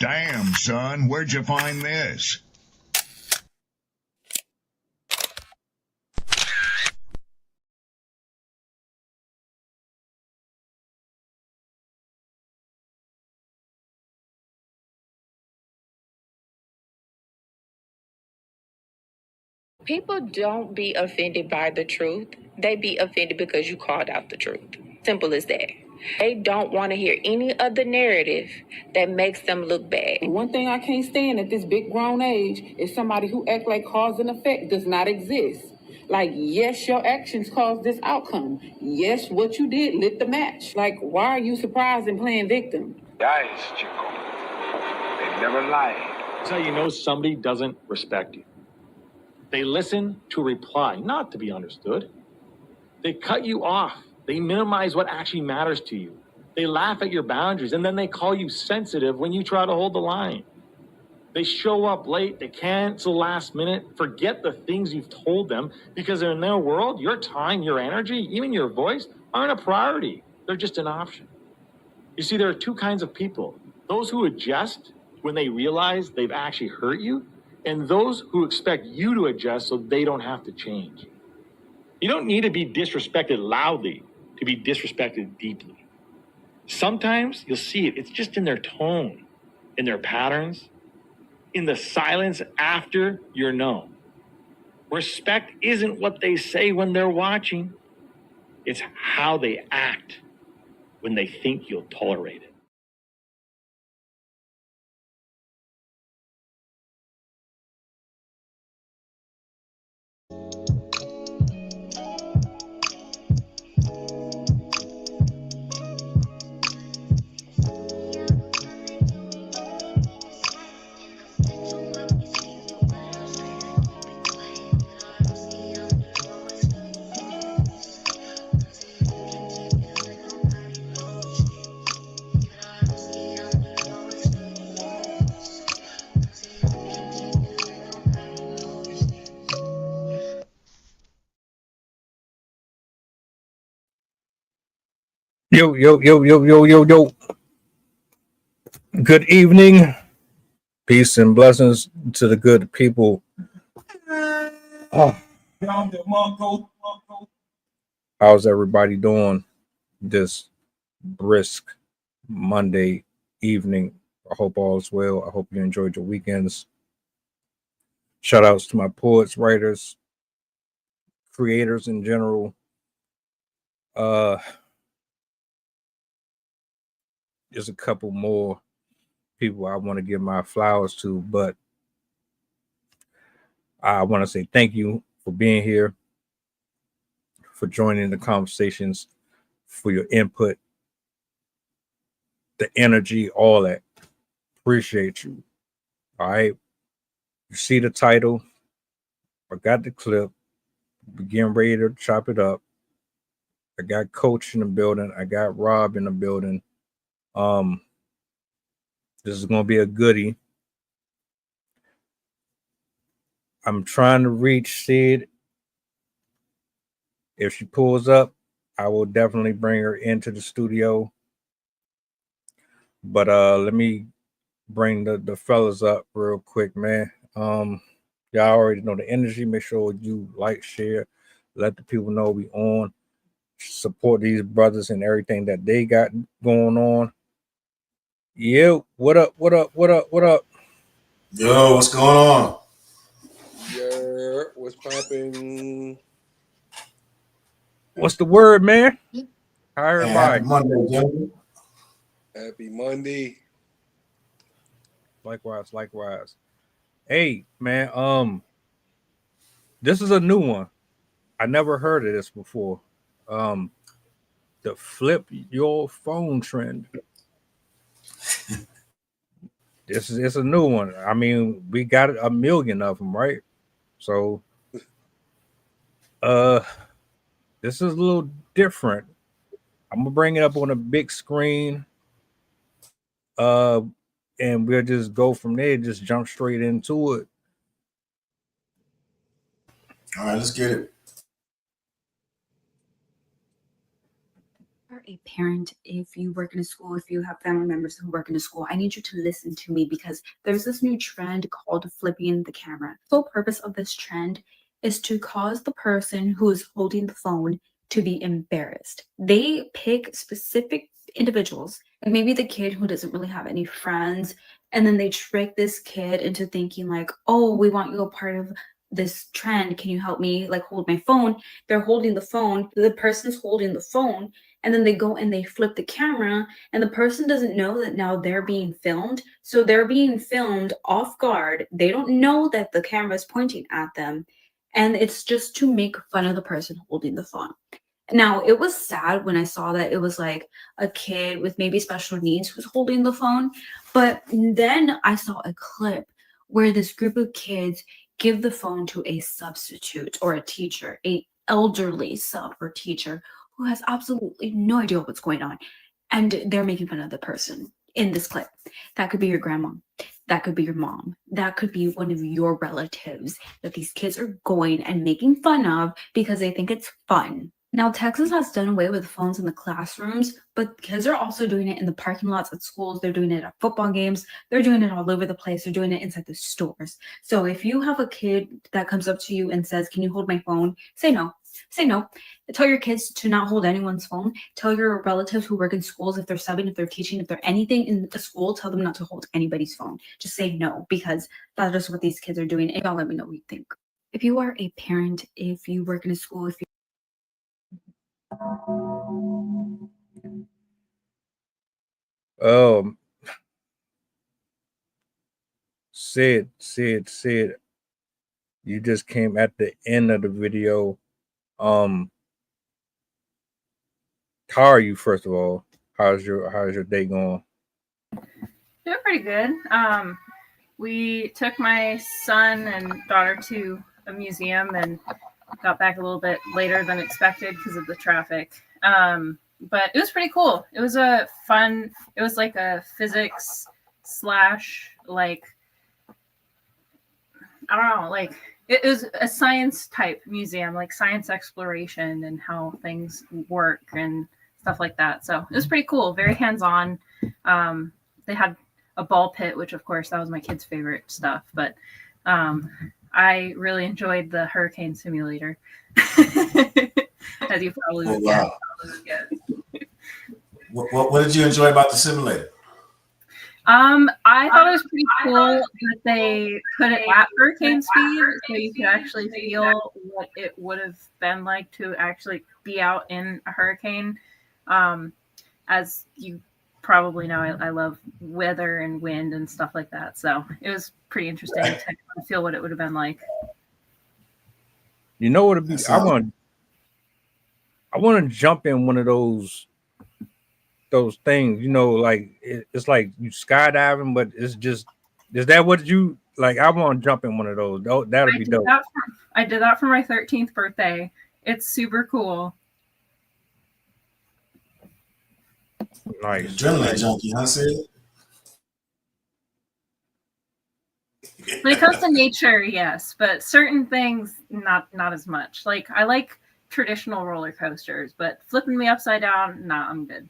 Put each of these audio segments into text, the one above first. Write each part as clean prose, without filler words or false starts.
Damn, son, where'd you find this? People don't be offended by the truth. They be offended because you called out the truth. Simple as that. They don't want to hear any other narrative that makes them look bad. One thing I can't stand at this big grown age is somebody who act like cause and effect does not exist. Like, yes, your actions caused this outcome. Yes, what you did lit the match. Like, why are you surprised and playing victim? Guys, Chico, they never lied. That's how you know somebody doesn't respect you. They listen to reply, not to be understood. They cut you off. They minimize what actually matters to you. They laugh at your boundaries, and then they call you sensitive when you try to hold the line. They show up late. They cancel last minute, forget the things you've told them, because in their world, your time, your energy, even your voice aren't a priority. They're just an option. You see, there are two kinds of people. Those who adjust when they realize they've actually hurt you, and those who expect you to adjust so they don't have to change. You don't need to be disrespected loudly to be disrespected deeply. Sometimes you'll see it. It's just in their tone, in their patterns, in the silence after you're known. Respect isn't what they say when they're watching. It's how they act when they think you'll tolerate it. Yo, yo, yo, yo, yo, yo, yo. Good evening. Peace and blessings to the good people. Oh. How's everybody doing this brisk Monday evening? I hope all is well. I hope you enjoyed your weekends. Shout outs to my poets, writers, creators in general. There's a couple more people I want to give my flowers to, but I want to say thank you for being here, for joining the conversations, for your input, the energy, all that. Appreciate you. All right. You see the title. I got the clip. We're getting ready to chop it up. I got Coach in the building. I got Rob in the building. This is going to be a goodie. I'm trying to reach Sid. If she pulls up, I will definitely bring her into the studio. But let me bring the fellas up real quick, man. Y'all already know the energy. Make sure you like, share, let the people know we on. Support these brothers and everything that they got going on. Yeah, what up? What up? What up? What up? Yo, what's going on? Yeah, what's popping? What's the word, man? How everybody? Happy Monday, gentlemen. Happy Monday. Likewise, likewise. Hey, man, this is a new one. I never heard of this before. The flip your phone trend. It's a new one. I mean, we got 1 million of them, right? So, this is a little different. I'm gonna bring it up on a big screen. And we'll just go from there, just jump straight into it. All right, let's get it. Our a parent, if you work in a school, if you have family members who work in a school, I need you to listen to me because there's this new trend called flipping the camera. The sole purpose of this trend is to cause the person who is holding the phone to be embarrassed. They pick specific individuals, and maybe the kid who doesn't really have any friends, and then they trick this kid into thinking like, oh, we want you a part of this trend. Can you help me like hold my phone? They're holding the phone, the person's holding the phone, and then they go and they flip the camera, and the person doesn't know that now they're being filmed. So they're being filmed off guard. They don't know that the camera is pointing at them, and it's just to make fun of the person holding the phone. Now, it was sad when I saw that it was like a kid with maybe special needs who's holding the phone, but then I saw a clip where this group of kids give the phone to a substitute or a teacher, a elderly sub or teacher who has absolutely no idea what's going on, and they're making fun of the person in this clip. That could be your grandma, that could be your mom, that could be one of your relatives that these kids are going and making fun of because they think it's fun. Now, Texas has done away with phones in the classrooms, but kids are also doing it in the parking lots at schools. They're doing it at football games. They're doing it all over the place. They're doing it inside the stores. So if you have a kid that comes up to you and says, can you hold my phone? Say no. Say no. Tell your kids to not hold anyone's phone. Tell your relatives who work in schools, if they're subbing, if they're teaching, if they're anything in the school, tell them not to hold anybody's phone. Just say no, because that is what these kids are doing. And y'all let me know what you think. If you are a parent, if you work in a school, if you Sid, you just came at the end of the video. How are you, first of all? How's your day going? Doing pretty good. We took my son and daughter to a museum and got back a little bit later than expected because of the traffic. But it was pretty cool. It was it was like a physics / like, I don't know, like it was a science type museum, like science exploration and how things work and stuff like that. So it was pretty cool, very hands-on. They had a ball pit, which of course that was my kid's favorite stuff, but I really enjoyed the hurricane simulator. As you probably would wow. get. What did you enjoy about the simulator? I thought it was pretty cool that they put it at hurricane speed, so you could actually feel what it would have been like to actually be out in a hurricane. As you probably know, I love weather and wind and stuff like that, so it was pretty interesting to feel what it would have been like. You know what it'd be? I want to jump in one of those things, you know, like it's like you skydiving, but it's just, is that what you like? I want to jump in one of those. That'll be dope. I did that for my 13th birthday. It's super cool. Nice. Adrenaline junkie, huh, Sid? When it comes to nature, yes, but certain things, not as much. Like, I like traditional roller coasters, but flipping me upside down, nah, I'm good.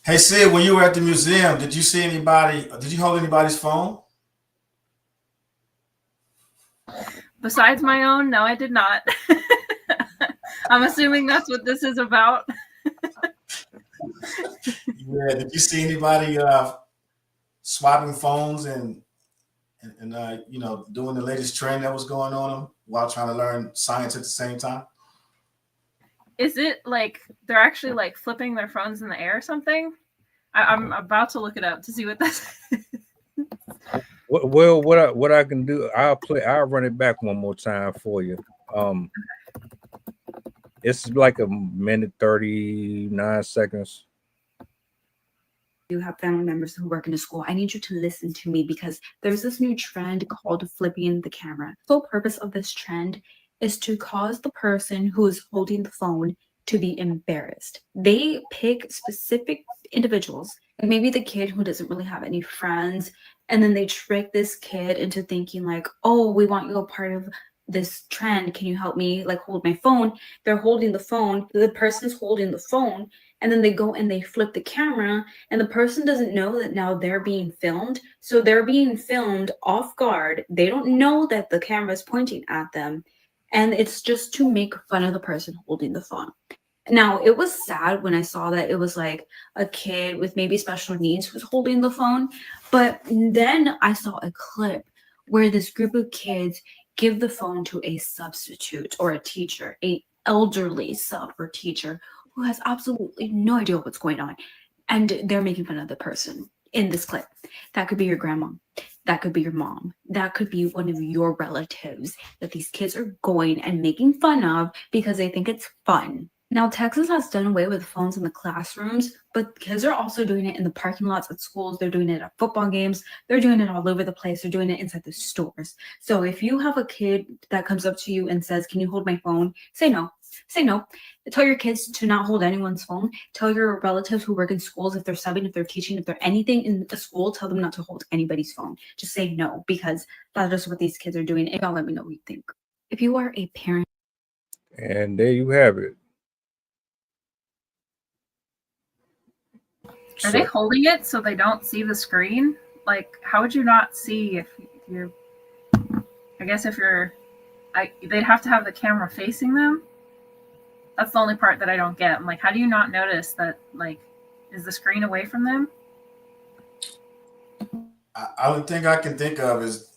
Hey, Sid, when you were at the museum, did you see anybody? Did you hold anybody's phone? Besides my own, no, I did not. I'm assuming that's what this is about. Yeah, did you see anybody swapping phones and you know, doing the latest trend that was going on while trying to learn science at the same time? Is it like they're actually like flipping their phones in the air or something? I'm about to look it up to see what this is. Well, what I can do, I'll run it back one more time for you. It's like a minute 39 seconds. You have family members who work in a school, I need you to listen to me because there's this new trend called flipping the camera. The sole purpose of this trend is to cause the person who is holding the phone to be embarrassed. They pick specific individuals, and maybe the kid who doesn't really have any friends, and then they trick this kid into thinking like, oh, we want you a part of this trend, can you help me like hold my phone? They're holding the phone, the person's holding the phone, and then they go and they flip the camera, and the person doesn't know that now they're being filmed. So they're being filmed off guard. They don't know that the camera is pointing at them, and it's just to make fun of the person holding the phone. Now, it was sad when I saw that it was like a kid with maybe special needs who's holding the phone, but then I saw a clip where this group of kids give the phone to a substitute or a teacher, a elderly sub or teacher who has absolutely no idea what's going on, and they're making fun of the person in this clip. That could be your grandma, that could be your mom, that could be one of your relatives that these kids are going and making fun of because they think it's fun. Now, Texas has done away with phones in the classrooms, but kids are also doing it in the parking lots at schools. They're doing it at football games. They're doing it all over the place. They're doing it inside the stores. So if you have a kid that comes up to you and says, "Can you hold my phone?" Say no. Say no. Tell your kids to not hold anyone's phone. Tell your relatives who work in schools, if they're subbing, if they're teaching, if they're anything in the school, tell them not to hold anybody's phone. Just say no, because that's just what these kids are doing. And y'all let me know what you think. If you are a parent. And there you have it. Are they holding it so they don't see the screen? Like, how would you not see if you're? I guess if you're, they'd have to have the camera facing them. That's the only part that I don't get. I'm like, how do you not notice that? Like, is the screen away from them? I would think I can think of is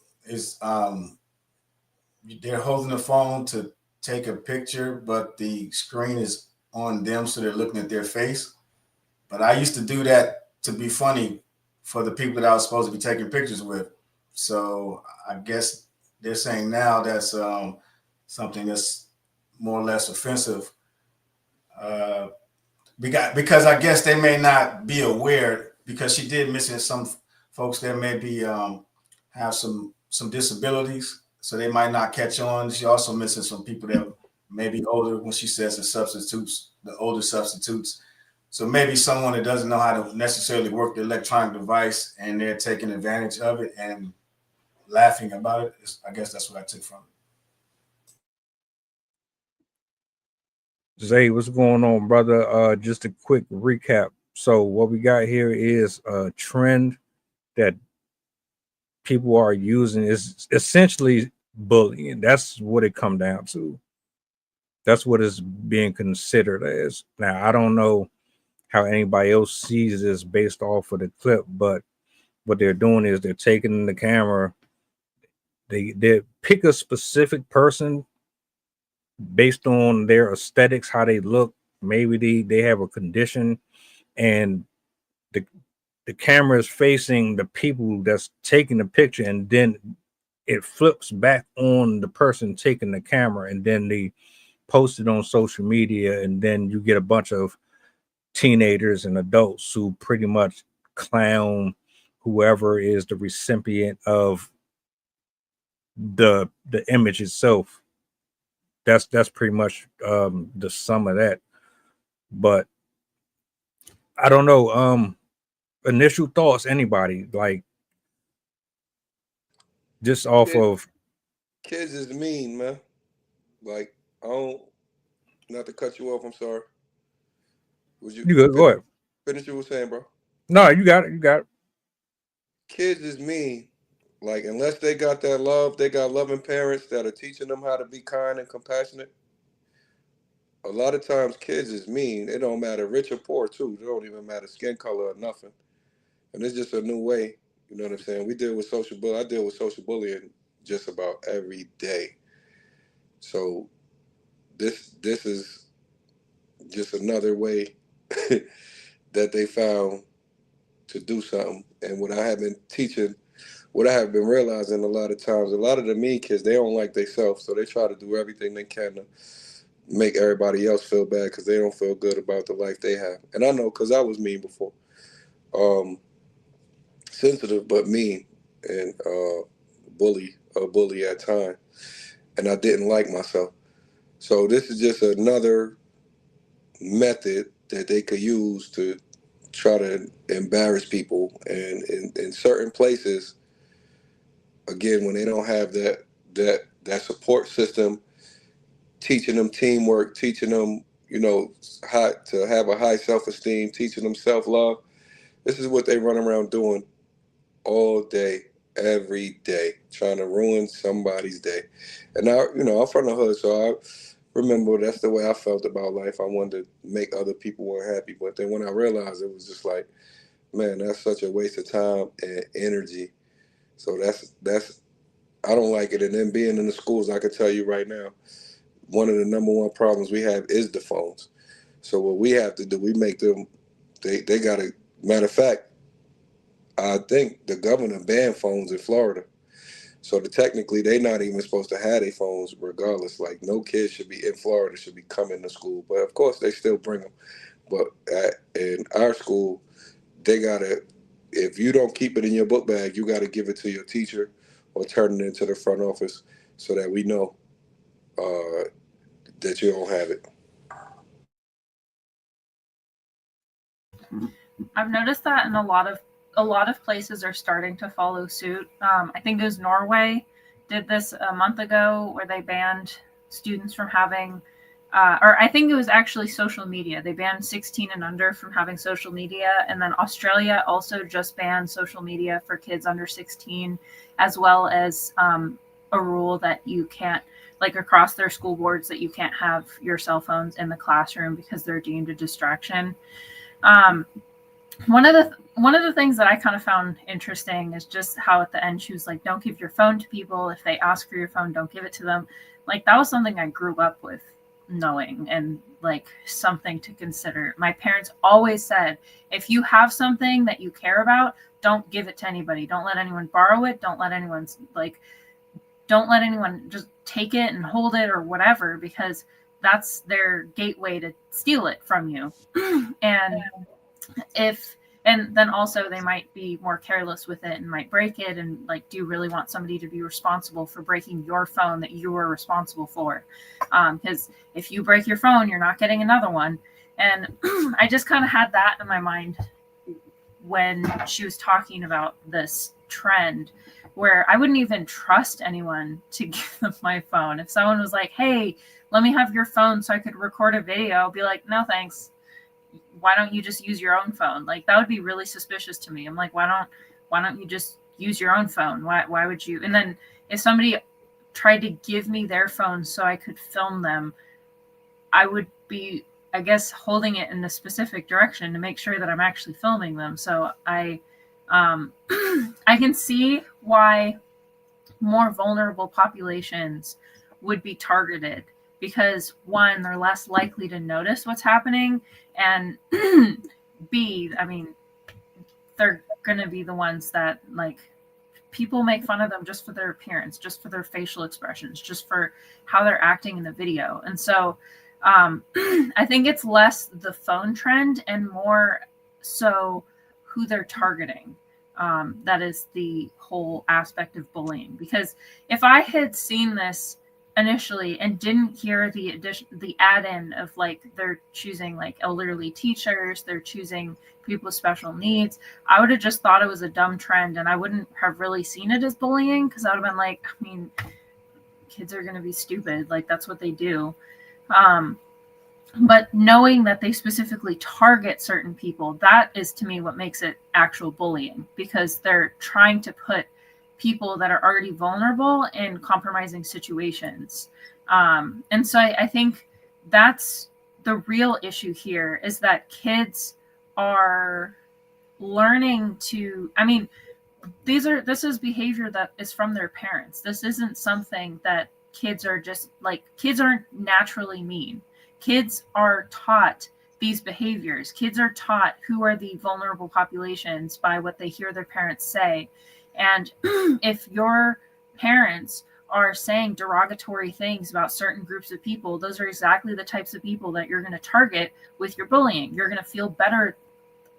they're holding the phone to take a picture, but the screen is on them, so they're looking at their face. But I used to do that to be funny for the people that I was supposed to be taking pictures with. So I guess they're saying now that's something that's more or less offensive. Because I guess they may not be aware, because she did mention some folks that maybe have some disabilities, so they might not catch on. She also mentioned some people that may be older when she says the substitutes, the older substitutes. So maybe someone that doesn't know how to necessarily work the electronic device, and they're taking advantage of it and laughing about it. I guess that's what I took from it. Zay, what's going on, brother? Just a quick recap. So what we got here is a trend that people are using is essentially bullying. That's what it comes down to. That's what is being considered as. Now, I don't know how anybody else sees this based off of the clip, but what they're doing is they're taking the camera, they pick a specific person based on their aesthetics, how they look. Maybe they have a condition, and the camera is facing the people that's taking the picture, and then it flips back on the person taking the camera, and then they post it on social media, and then you get a bunch of teenagers and adults who pretty much clown whoever is the recipient of the image itself. That's pretty much the sum of that. But I don't know. Initial thoughts, anybody, like, just off of kids is mean, man. Like, I don't, not to cut you off, I'm sorry. Would you go ahead. Finish what you were saying, bro? No, you got it. Kids is mean. Like, unless they got that love, they got loving parents that are teaching them how to be kind and compassionate. A lot of times kids is mean. It don't matter rich or poor too. It don't even matter skin color or nothing. And it's just a new way. You know what I'm saying? I deal with social bullying just about every day. So this is just another way that they found to do something. And what I have been teaching, what I have been realizing a lot of times, a lot of the mean kids, they don't like themselves. So they try to do everything they can to make everybody else feel bad because they don't feel good about the life they have. And I know because I was mean before. Sensitive but mean, and a bully at times. And I didn't like myself. So this is just another method that they could use to try to embarrass people. And in certain places, again, when they don't have that that support system, teaching them teamwork, teaching them, how to have a high self-esteem, teaching them self-love. This is what they run around doing all day, every day, trying to ruin somebody's day. And now, I'm from the hood, so I remember that's the way I felt about life. I wanted to make other people unhappy. But then when I realized, it was just like, man, that's such a waste of time and energy. So that's I don't like it. And then being in the schools, I can tell you right now, one of the number one problems we have is the phones. So what we have to do, we make them, they got to, matter of fact, I think the governor banned phones in Florida. So technically, they're not even supposed to have their phones regardless. Like, no kid should be in Florida, should be coming to school. But of course, they still bring them. But in our school, they got to, if you don't keep it in your book bag, you got to give it to your teacher or turn it into the front office so that we know that you don't have it. I've noticed that in a lot of places are starting to follow suit. I think it was Norway did this a month ago where they banned students from having, or I think it was actually social media. They banned 16 and under from having social media. And then Australia also just banned social media for kids under 16, as well as a rule that you can't, like across their school boards, that you can't have your cell phones in the classroom because they're deemed a distraction. One of the things that I kind of found interesting is just how at the end she was like, don't give your phone to people. If they ask for your phone, don't give it to them. Like, that was something I grew up with knowing and like something to consider. My parents always said, if you have something that you care about, don't give it to anybody. Don't let anyone borrow it. Don't let anyone just take it and hold it or whatever, because that's their gateway to steal it from you. And then also they might be more careless with it and might break it. And like, do you really want somebody to be responsible for breaking your phone that you were responsible for? Because if you break your phone, you're not getting another one. And I just kind of had that in my mind when she was talking about this trend, where I wouldn't even trust anyone to give them my phone. If someone was like, hey, let me have your phone so I could record a video, I'll be like, no, thanks. Why don't you just use your own phone? Like, that would be really suspicious to me. I'm like, why don't you just use your own phone? Why would you? And then if somebody tried to give me their phone so I could film them, I would be, I guess, holding it in a specific direction to make sure that I'm actually filming them. So I can see why more vulnerable populations would be targeted, because one, they're less likely to notice what's happening, and B, I mean, they're going to be the ones that, like, people make fun of them just for their appearance, just for their facial expressions, just for how they're acting in the video. And so I think it's less the phone trend and more so who they're targeting. That is the whole aspect of bullying. Because if I had seen this initially and didn't hear the add-in of like they're choosing like elderly teachers, they're choosing people with special needs, I would have just thought it was a dumb trend, and I wouldn't have really seen it as bullying, because I would have been like, I mean, kids are going to be stupid, like that's what they do. But knowing that they specifically target certain people, that is to me what makes it actual bullying, because they're trying to put people that are already vulnerable in compromising situations. And so I think that's the real issue here, is that kids are learning to, I mean, this is behavior that is from their parents. This isn't something that kids are just like, kids aren't naturally mean. Kids are taught these behaviors. Kids are taught who are the vulnerable populations by what they hear their parents say. And if your parents are saying derogatory things about certain groups of people, those are exactly the types of people that you're going to target with your bullying. You're going to feel better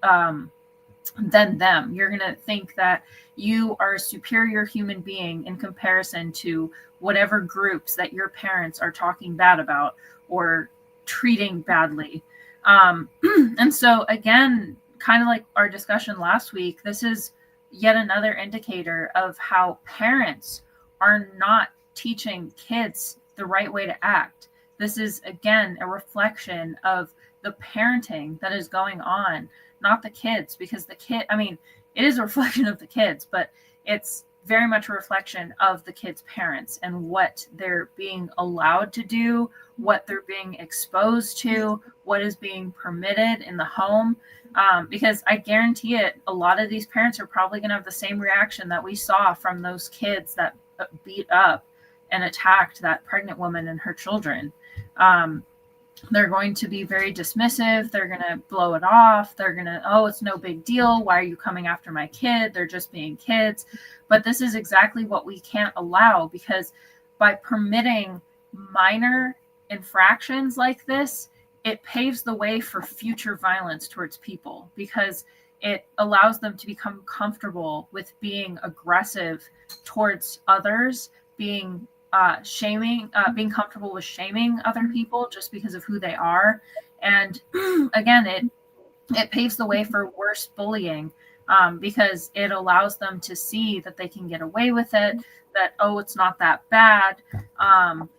than them. You're going to think that you are a superior human being in comparison to whatever groups that your parents are talking bad about or treating badly. And so again, kind of like our discussion last week, this is yet another indicator of how parents are not teaching kids the right way to act. This is, again, a reflection of the parenting that is going on, not the kids, because it is a reflection of the kids, but it's very much a reflection of the kids' parents and what they're being allowed to do, what they're being exposed to, what is being permitted in the home. Because I guarantee it, a lot of these parents are probably going to have the same reaction that we saw from those kids that beat up and attacked that pregnant woman and her children. They're going to be very dismissive. They're going to blow it off. They're going to, oh, it's no big deal. Why are you coming after my kid? They're just being kids. But this is exactly what we can't allow, because by permitting minor infractions like this, it paves the way for future violence towards people, because it allows them to become comfortable with being aggressive towards others, being being comfortable with shaming other people just because of who they are. And again, it paves the way for worse bullying, because it allows them to see that they can get away with it, that, oh, it's not that bad.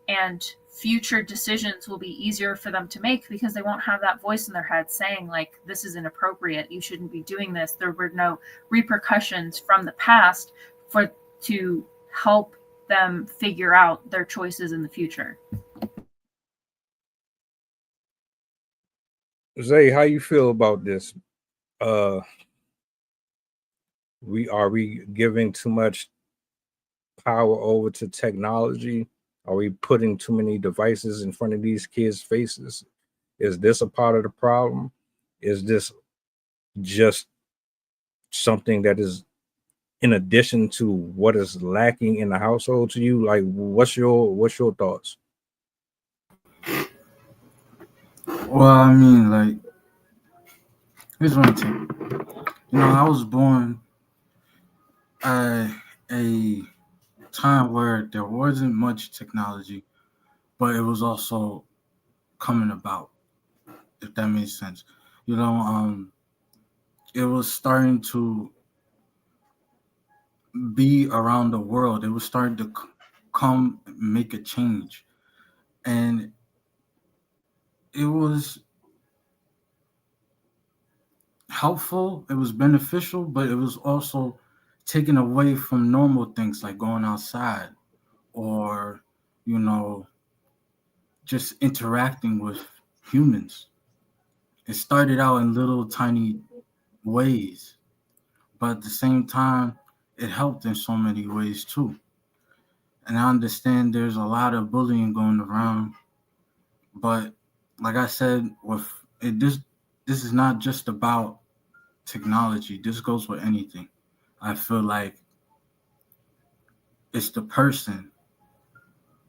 And future decisions will be easier for them to make because they won't have that voice in their head saying, like, this is inappropriate. You shouldn't be doing this. There were no repercussions from the past to help them figure out their choices in the future. Zay, how you feel about this? We giving too much power over to technology? Are we putting too many devices in front of these kids' faces? Is this a part of the problem? Is this just something that is in addition to what is lacking in the household to you? Like, what's your thoughts? Well, I mean, like, here's one thing. I was born at a time where there wasn't much technology, but it was also coming about, if that makes sense. It was starting to be around the world. It was starting to come make a change. And it was helpful, it was beneficial, but it was also taken away from normal things like going outside or, just interacting with humans. It started out in little tiny ways, but at the same time, it helped in so many ways too. And I understand there's a lot of bullying going around, but like I said, this is not just about technology. This goes with anything. I feel like it's the person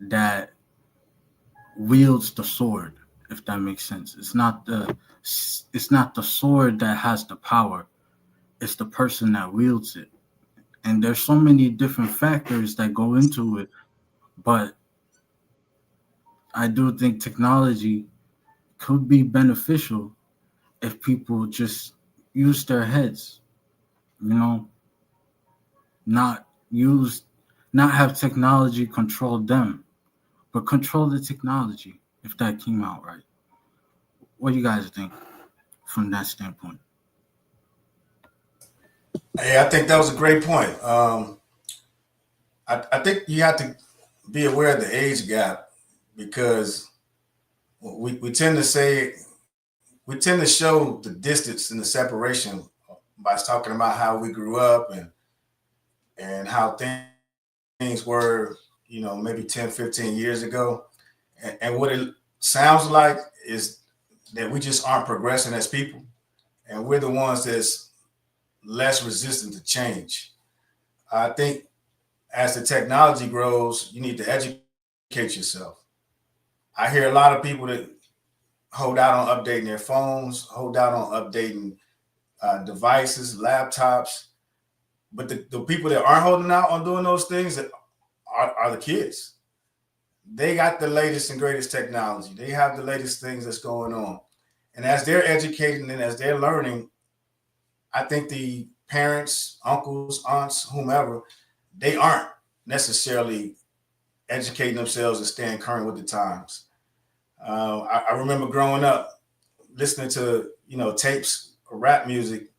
that wields the sword, if that makes sense. It's not the sword that has the power. It's the person that wields it. And there's so many different factors that go into it, but I do think technology could be beneficial if people just use their heads, not have technology control them, but control the technology, if that came out right. What do you guys think from that standpoint? Hey, I think that was a great point. I think you have to be aware of the age gap, because we tend to show the distance and the separation by talking about how we grew up and how things were, maybe 10, 15 years ago. And what it sounds like is that we just aren't progressing as people. And we're the ones that's less resistant to change. I think as the technology grows, you need to educate yourself. I hear a lot of people that hold out on updating their phones, hold out on updating devices, laptops. But the people that aren't holding out on doing those things are the kids. They got the latest and greatest technology. They have the latest things that's going on. And as they're educating and as they're learning, I think the parents, uncles, aunts, whomever, they aren't necessarily educating themselves and staying current with the times. I remember growing up listening to, tapes of rap music,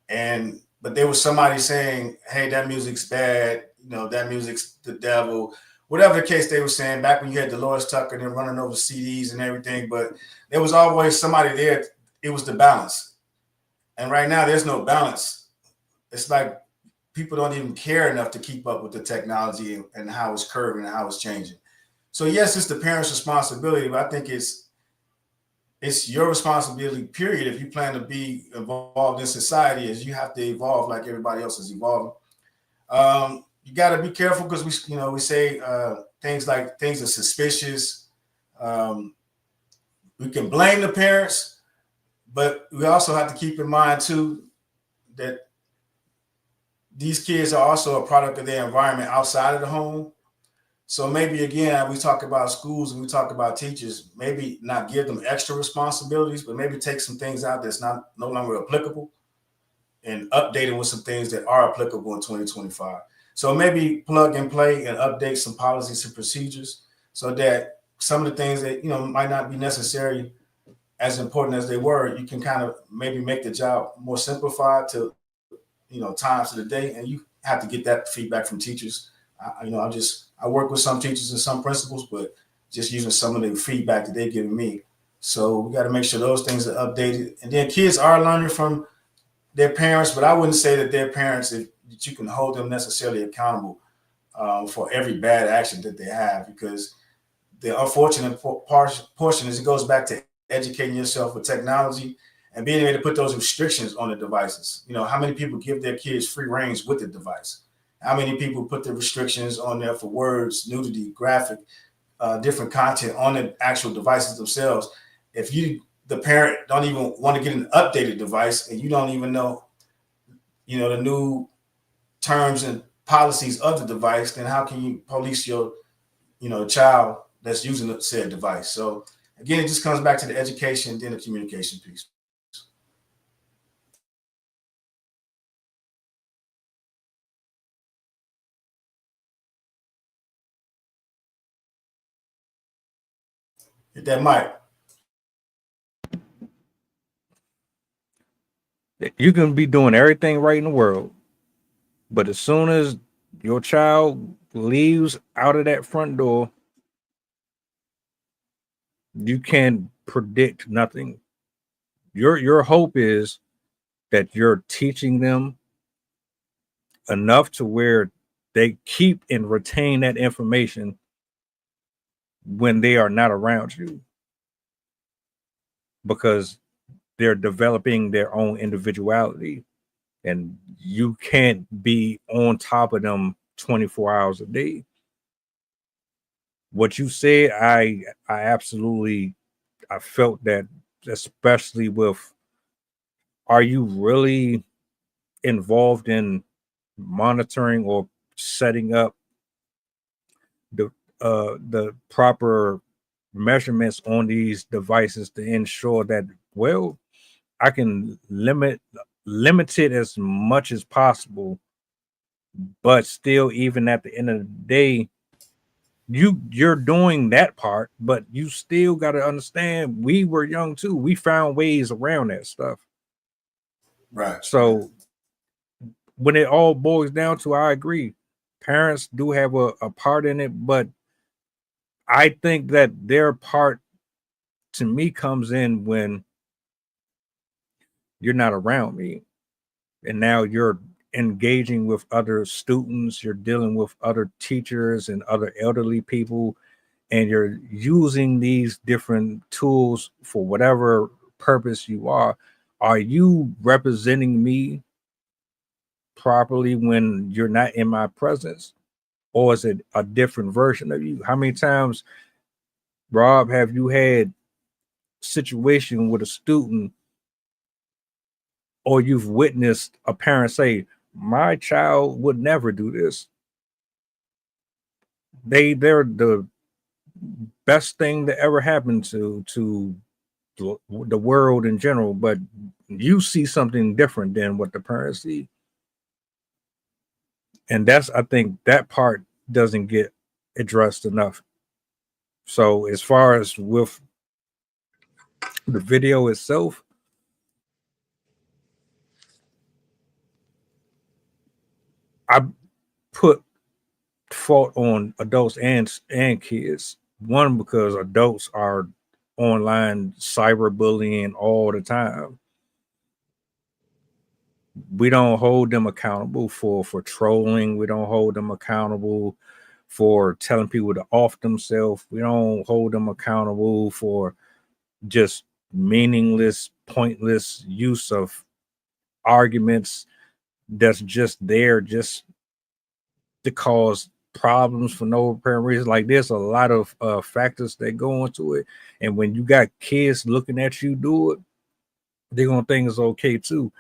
but there was somebody saying, hey, that music's bad, that music's the devil, whatever the case they were saying, back when you had Dolores Tucker and running over CDs and everything. But there was always somebody there. It was the balance. And right now there's no balance. It's like people don't even care enough to keep up with the technology and how it's curving and how it's changing. So yes, it's the parents' responsibility, but I think it's your responsibility, period. If you plan to be involved in society, is you have to evolve like everybody else is evolving. You got to be careful because we say things like things are suspicious. We can blame the parents, but we also have to keep in mind too that these kids are also a product of their environment outside of the home. So maybe, again, we talk about schools and we talk about teachers, maybe not give them extra responsibilities, but maybe take some things out that's no longer applicable and update them with some things that are applicable in 2025. So maybe plug and play and update some policies and procedures so that some of the things that, might not be necessary as important as they were, you can kind of maybe make the job more simplified to, times of the day. And you have to get that feedback from teachers. I work with some teachers and some principals, but just using some of the feedback that they're giving me. So we got to make sure those things are updated. And then kids are learning from their parents, but I wouldn't say that their parents, that you can hold them necessarily accountable for every bad action that they have, because the unfortunate portion is it goes back to educating yourself with technology and being able to put those restrictions on the devices. How many people give their kids free range with the device? How many people put the restrictions on there for words, nudity, graphic, different content on the actual devices themselves? If you, the parent, don't even want to get an updated device and you don't even know, the new terms and policies of the device, then how can you police your, child that's using the said device? So again, it just comes back to the education, then the communication piece. Hit that mic. You can be doing everything right in the world, but as soon as your child leaves out of that front door, you can't predict nothing. Your hope is that you're teaching them enough to where they keep and retain that information when they are not around you, because they're developing their own individuality and you can't be on top of them 24 hours a day. What you said, I absolutely, I felt that, especially with, are you really involved in monitoring or setting up the proper measurements on these devices to ensure that, well, I can limit it as much as possible, but still, even at the end of the day, you're doing that part, but you still got to understand, we were young too. We found ways around that stuff. Right. So when it all boils down to, I agree, parents do have a part in it, but I think that their part to me comes in when you're not around me and now you're engaging with other students, you're dealing with other teachers and other elderly people, and you're using these different tools for whatever purpose you are. Are you representing me properly when you're not in my presence? Or is it a different version of you? How many times, Rob, have you had situation with a student, or you've witnessed a parent say, my child would never do this? They're the best thing that ever happened to the world in general, but you see something different than what the parents see. And that's, I think that part doesn't get addressed enough. So as far as with the video itself, I put fault on adults and kids. One, because adults are online cyberbullying all the time. We don't hold them accountable for trolling. We don't hold them accountable for telling people to off themselves. We don't hold them accountable for just meaningless, pointless use of arguments that's just there just to cause problems for no apparent reason. Like, there's a lot of factors that go into it, and when you got kids looking at you do it, they're gonna think it's okay too.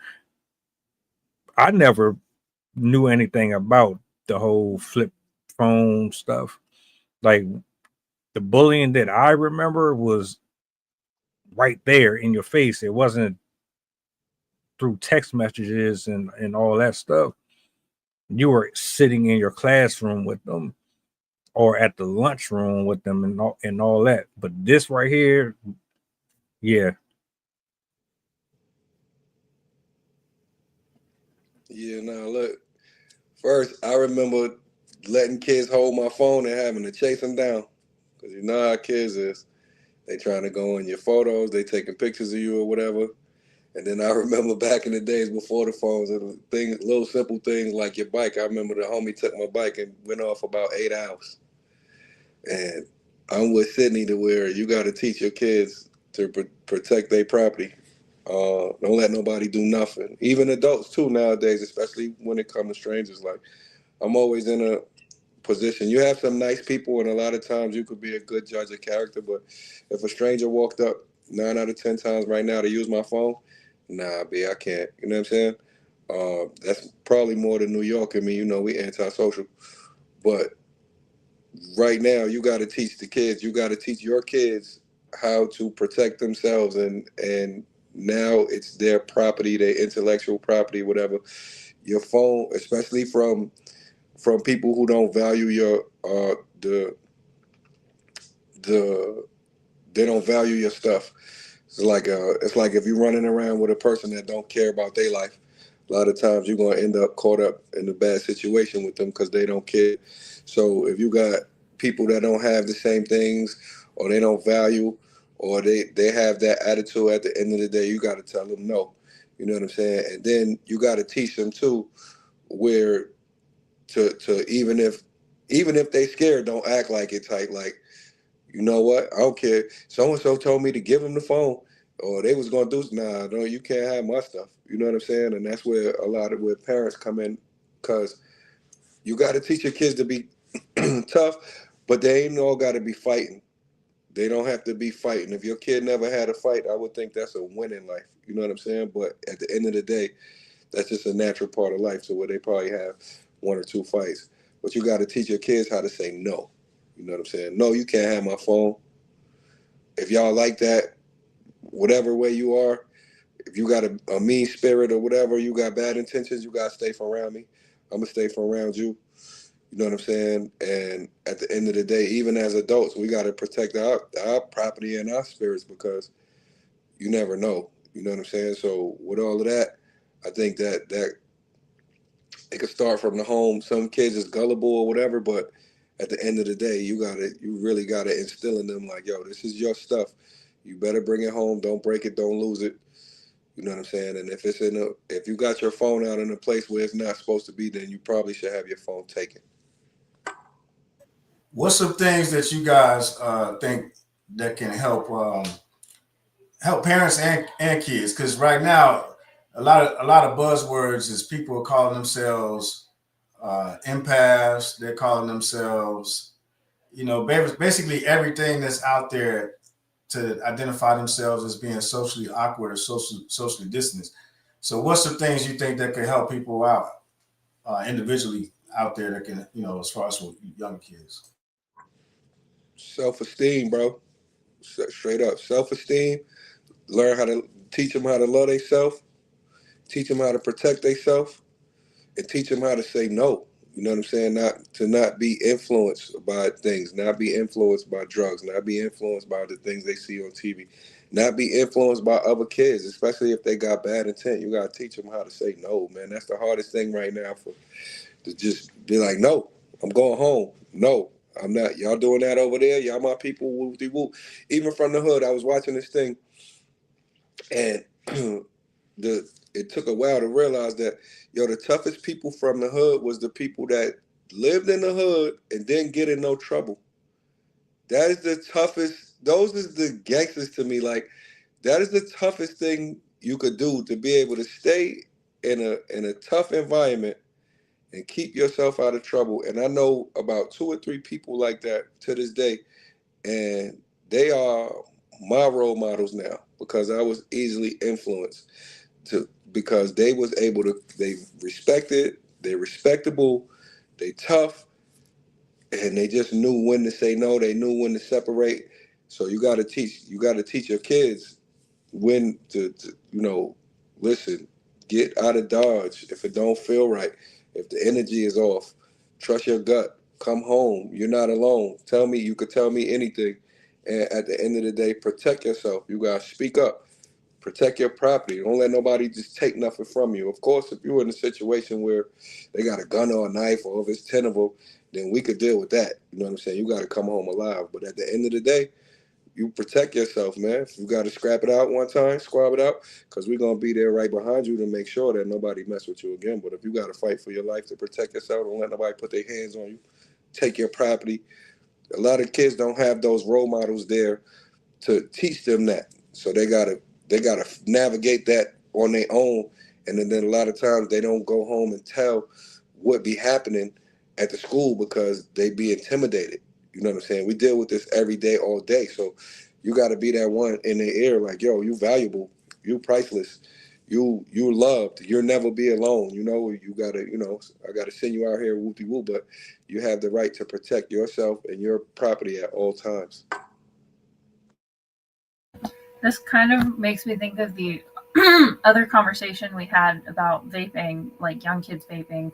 I never knew anything about the whole flip phone stuff. Like, the bullying that I remember was right there in your face. It wasn't through text messages and all that stuff. You were sitting in your classroom with them or at the lunchroom with them and all that. But this right here, yeah. Yeah, now look. First, I remember letting kids hold my phone and having to chase them down. Because you know how kids is. They trying to go in your photos, they taking pictures of you or whatever. And then I remember back in the days before the phones, little simple things like your bike. I remember the homie took my bike and went off about 8 hours. And I'm with Sydney to where you got to teach your kids to protect their property. Don't let nobody do nothing. Even adults too nowadays, especially when it comes to strangers. Like, I'm always in a position. You have some nice people, and a lot of times you could be a good judge of character. But if a stranger walked up 9 out of 10 times right now to use my phone, nah, B, I can't. You know what I'm saying? That's probably more than New York in me. You know, we antisocial. But right now, you got to teach the kids. You got to teach your kids how to protect themselves, and now it's their property, their intellectual property, whatever. Your phone, especially from people who don't value your they don't value your stuff. It's like if you're running around with a person that don't care about their life. A lot of times you're gonna end up caught up in a bad situation with them because they don't care. So if you got people that don't have the same things, or they don't value, or they have that attitude, at the end of the day, you got to tell them no. You know what I'm saying? And then you got to teach them too, where to even if they scared, don't act like it's like, you know what? I don't care. So and so told me to give them the phone, or they was gonna do. Nah, no, you can't have my stuff. You know what I'm saying? And that's where a lot of where parents come in, because you got to teach your kids to be tough, but they ain't all got to be fighting. They don't have to be fighting. If your kid never had a fight, I would think that's a win in life. You know what I'm saying? But at the end of the day, that's just a natural part of life. So where they probably have 1 or 2 fights, but you got to teach your kids how to say no. You know what I'm saying? No, you can't have my phone. If y'all like that, whatever way you are, if you got a mean spirit or whatever, you got bad intentions, you got to stay from around me. I'm going to stay from around you. You know what I'm saying? And at the end of the day, even as adults, we got to protect our property and our spirits, because you never know. You know what I'm saying? So with all of that, I think that it could start from the home. Some kids is gullible or whatever, but at the end of the day, you really gotta instill in them, like, yo, this is your stuff. You better bring it home. Don't break it. Don't lose it. You know what I'm saying? And if you got your phone out in a place where it's not supposed to be, then you probably should have your phone taken. What's some things that you guys think that can help parents and kids? Because right now, a lot of buzzwords is people are calling themselves empaths. They're calling themselves, basically everything that's out there to identify themselves as being socially awkward or socially distanced. So what's some things you think that could help people out individually out there that can, as far as with young kids? Self-esteem, bro. Straight up. Self-esteem. Learn how to teach them how to love themselves. Teach them how to protect themselves. And teach them how to say no. You know what I'm saying? Not be influenced by things, not be influenced by drugs, not be influenced by the things they see on TV, not be influenced by other kids, especially if they got bad intent. You gotta teach them how to say no, man. That's the hardest thing right now, for to just be like, no, I'm going home. No, I'm not. Y'all doing that over there? Y'all my people. Whoop-de-whoop. Even from the hood, I was watching this thing, and it took a while to realize that, the toughest people from the hood was the people that lived in the hood and didn't get in no trouble. That is the toughest. Those is the gangsters to me. Like, that is the toughest thing you could do, to be able to stay in a tough environment and keep yourself out of trouble. And I know about 2 or 3 people like that to this day, and they are my role models now, because I was easily influenced because they was able to, they respected, they respectable, they tough, and they just knew when to say no, they knew when to separate. So you got to teach your kids when to listen, get out of Dodge if it don't feel right, if the energy is off, trust your gut, come home, you're not alone, you could tell me anything. And at the end of the day, protect yourself. You got to speak up. Protect your property. Don't let nobody just take nothing from you. Of course, if you're in a situation where they got a gun or a knife, or if it's 10 of them, then we could deal with that. You know what I'm saying? You got to come home alive. But at the end of the day, you protect yourself, man. If you got to scrap it out one time, squab it out, because we're going to be there right behind you to make sure that nobody mess with you again. But if you got to fight for your life to protect yourself, don't let nobody put their hands on you, take your property. A lot of kids don't have those role models there to teach them that. So they gotta navigate that on their own. And then a lot of times they don't go home and tell what be happening at the school because they be intimidated. You know what I'm saying? We deal with this every day, all day. So you got to be that one in their ear, like, yo, you valuable, you priceless, you loved, you'll never be alone. You gotta, I gotta send you out here whoop-de-whoop, but you have the right to protect yourself and your property at all times. This kind of makes me think of the other conversation we had about vaping, like young kids vaping.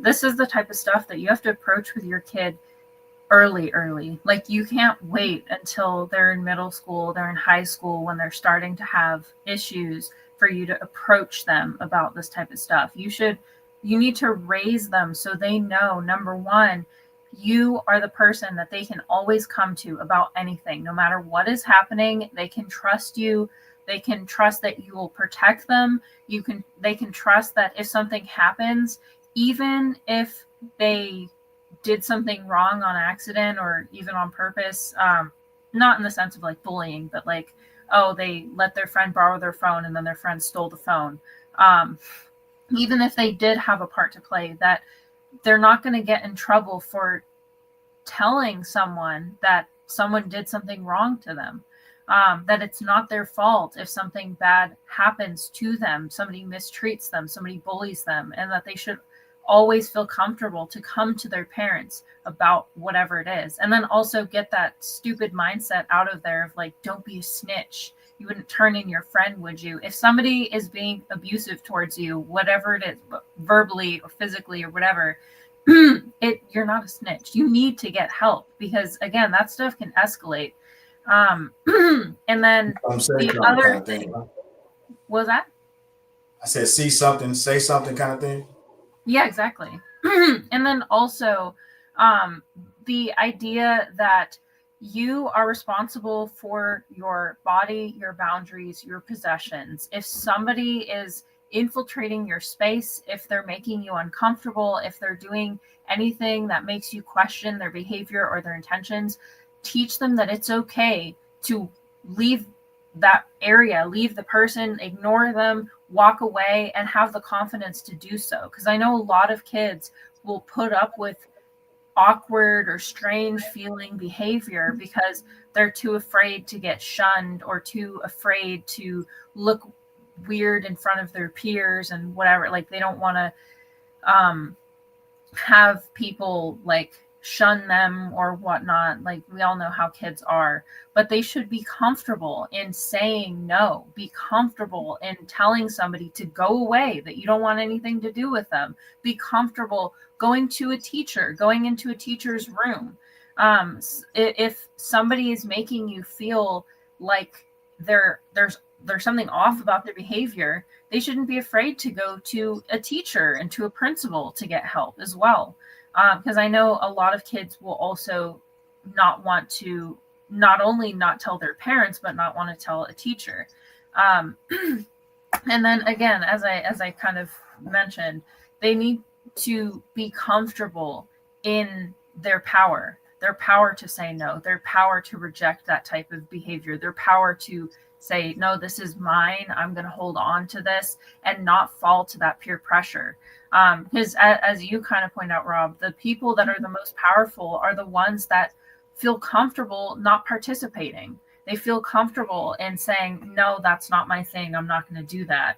This is the type of stuff that you have to approach with your kid early. Like, you can't wait until they're in middle school, they're in high school, when they're starting to have issues for you to approach them about this type of stuff. You need to raise them so they know, number one, you are the person that they can always come to about anything. No matter what is happening, they can trust you. They can trust that you will protect them. They can trust that if something happens, even if they did something wrong on accident or even on purpose, not in the sense of like bullying, but like, oh, they let their friend borrow their phone and then their friend stole the phone. Even if they did have a part to play, that they're not going to get in trouble for telling someone that someone did something wrong to them, that it's not their fault if something bad happens to them, somebody mistreats them, somebody bullies them, and that they should always feel comfortable to come to their parents about whatever it is. And then also get that stupid mindset out of there of like, don't be a snitch. You wouldn't turn in your friend, would you? If somebody is being abusive towards you, whatever it is, verbally or physically or whatever, you're not a snitch. You need to get help, because again, that stuff can escalate. And then the other thing, what was that? I said, see something, say something kind of thing. Yeah, exactly. And then also the idea that you are responsible for your body, your boundaries, your possessions. If somebody is infiltrating your space, if they're making you uncomfortable, if they're doing anything that makes you question their behavior or their intentions, teach them that it's okay to leave that area, leave the person, ignore them, walk away, and have the confidence to do so. Because I know a lot of kids will put up with awkward or strange feeling behavior because they're too afraid to get shunned or too afraid to look weird in front of their peers and whatever. Like, they don't want to have people like shun them or whatnot. Like, we all know how kids are, but they should be comfortable in saying no, be comfortable in telling somebody to go away, that you don't want anything to do with them, be comfortable going to a teacher, going into a teacher's room. If somebody is making you feel like there's something off about their behavior, they shouldn't be afraid to go to a teacher and to a principal to get help as well. Because I know a lot of kids will also not want to not only not tell their parents, but not want to tell a teacher. And then again, as I kind of mentioned, they need to be comfortable in their power to say no, their power to reject that type of behavior, their power to say, no, this is mine, I'm going to hold on to this, and not fall to that peer pressure. Because as you kind of point out, Rob, the people that are the most powerful are the ones that feel comfortable not participating. They feel comfortable in saying, no, that's not my thing, I'm not going to do that,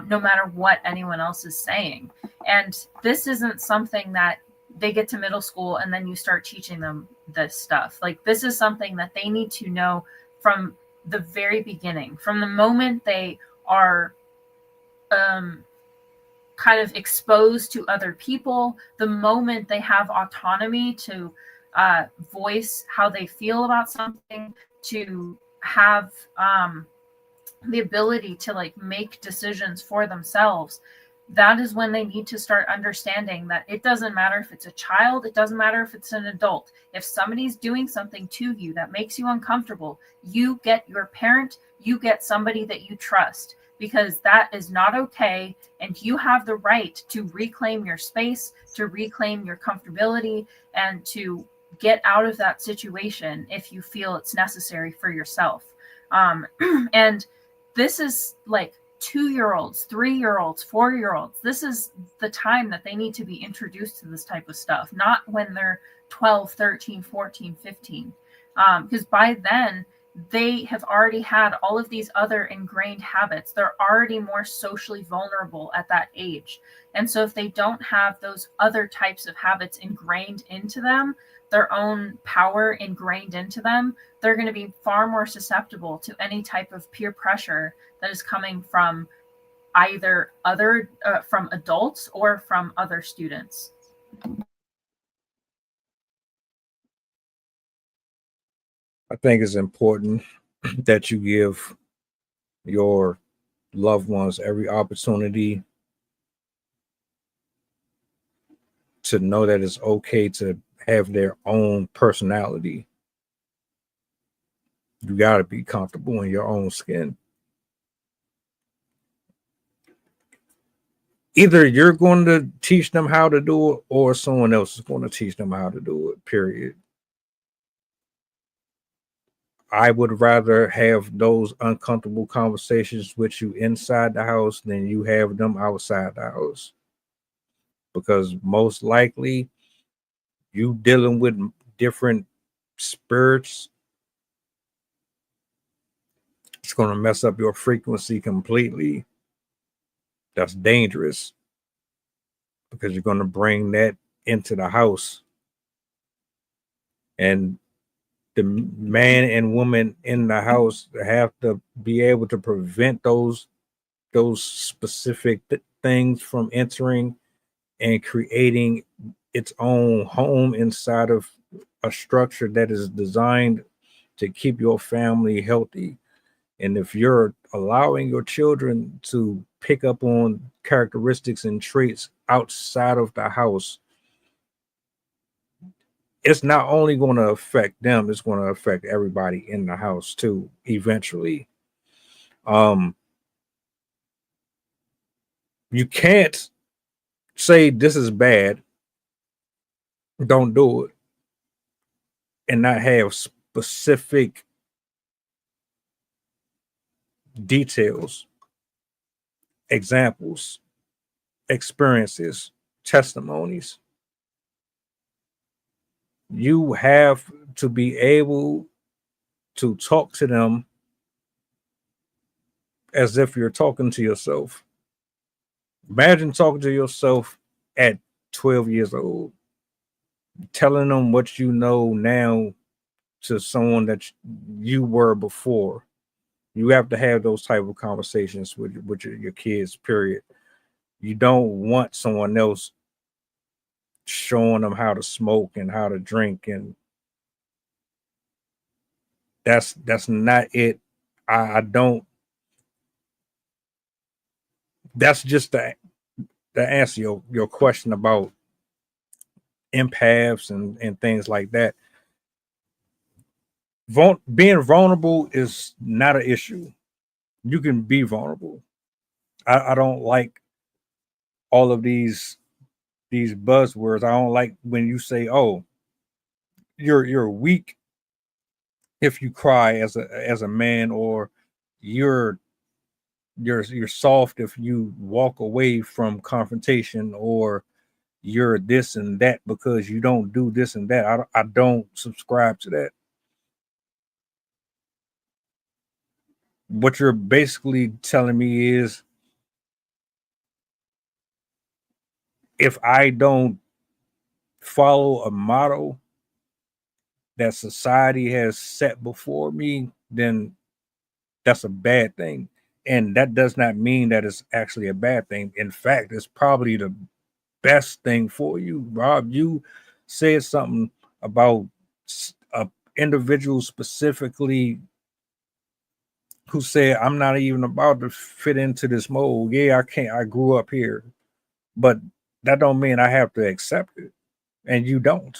no matter what anyone else is saying. And this isn't something that they get to middle school and then you start teaching them this stuff. Like, this is something that they need to know from the very beginning, from the moment they are kind of exposed to other people, the moment they have autonomy to voice how they feel about something, to have the ability to like make decisions for themselves. That is when they need to start understanding that it doesn't matter if it's a child, it doesn't matter if it's an adult. If somebody's doing something to you that makes you uncomfortable, you get your parent, you get somebody that you trust, because that is not okay. And you have the right to reclaim your space, to reclaim your comfortability, and to get out of that situation if you feel it's necessary for yourself. And this is like 2-year-olds, 3-year-olds, 4-year-olds. This is the time that they need to be introduced to this type of stuff, not when they're 12, 13, 14, 15. Because by then, they have already had all of these other ingrained habits. They're already more socially vulnerable at that age. And so if they don't have those other types of habits ingrained into them, their own power ingrained into them, they're going to be far more susceptible to any type of peer pressure that is coming from either from adults or from other students. I think it's important that you give your loved ones every opportunity to know that it's okay to have their own personality. You got to be comfortable in your own skin. Either you're going to teach them how to do it or someone else is going to teach them how to do it, period. I would rather have those uncomfortable conversations with you inside the house than you have them outside the house. Because most likely you dealing with different spirits, it's going to mess up your frequency completely. That's dangerous because you're going to bring that into the house. And the man and woman in the house have to be able to prevent those specific things from entering and creating its own home inside of a structure that is designed to keep your family healthy. And if you're allowing your children to pick up on characteristics and traits outside of the house, it's not only going to affect them, it's going to affect everybody in the house too, eventually. You can't say this is bad, don't do it, and not have specific details, examples, experiences, testimonies. You have to be able to talk to them as if you're talking to yourself. Imagine talking to yourself at 12 years old, telling them what you know now to someone that you were before. You have to have those type of conversations with your kids, period. You don't want someone else showing them how to smoke and how to drink, and that's not it. I don't. That's just the answer your question about empaths and things like that. Being vulnerable is not an issue. You can be vulnerable. I don't like all of these buzzwords. I don't like when you say, "Oh, you're weak if you cry as a man," or you're soft if you walk away from confrontation, or you're this and that because you don't do this and that. I don't subscribe to that. What you're basically telling me is, if I don't follow a model that society has set before me, then that's a bad thing. And that does not mean that it's actually a bad thing. In fact, it's probably the best thing for you. Rob, you said something about a individual specifically who said, I'm not even about to fit into this mold. Yeah, I can't. I grew up here, but that don't mean I have to accept it. And you don't.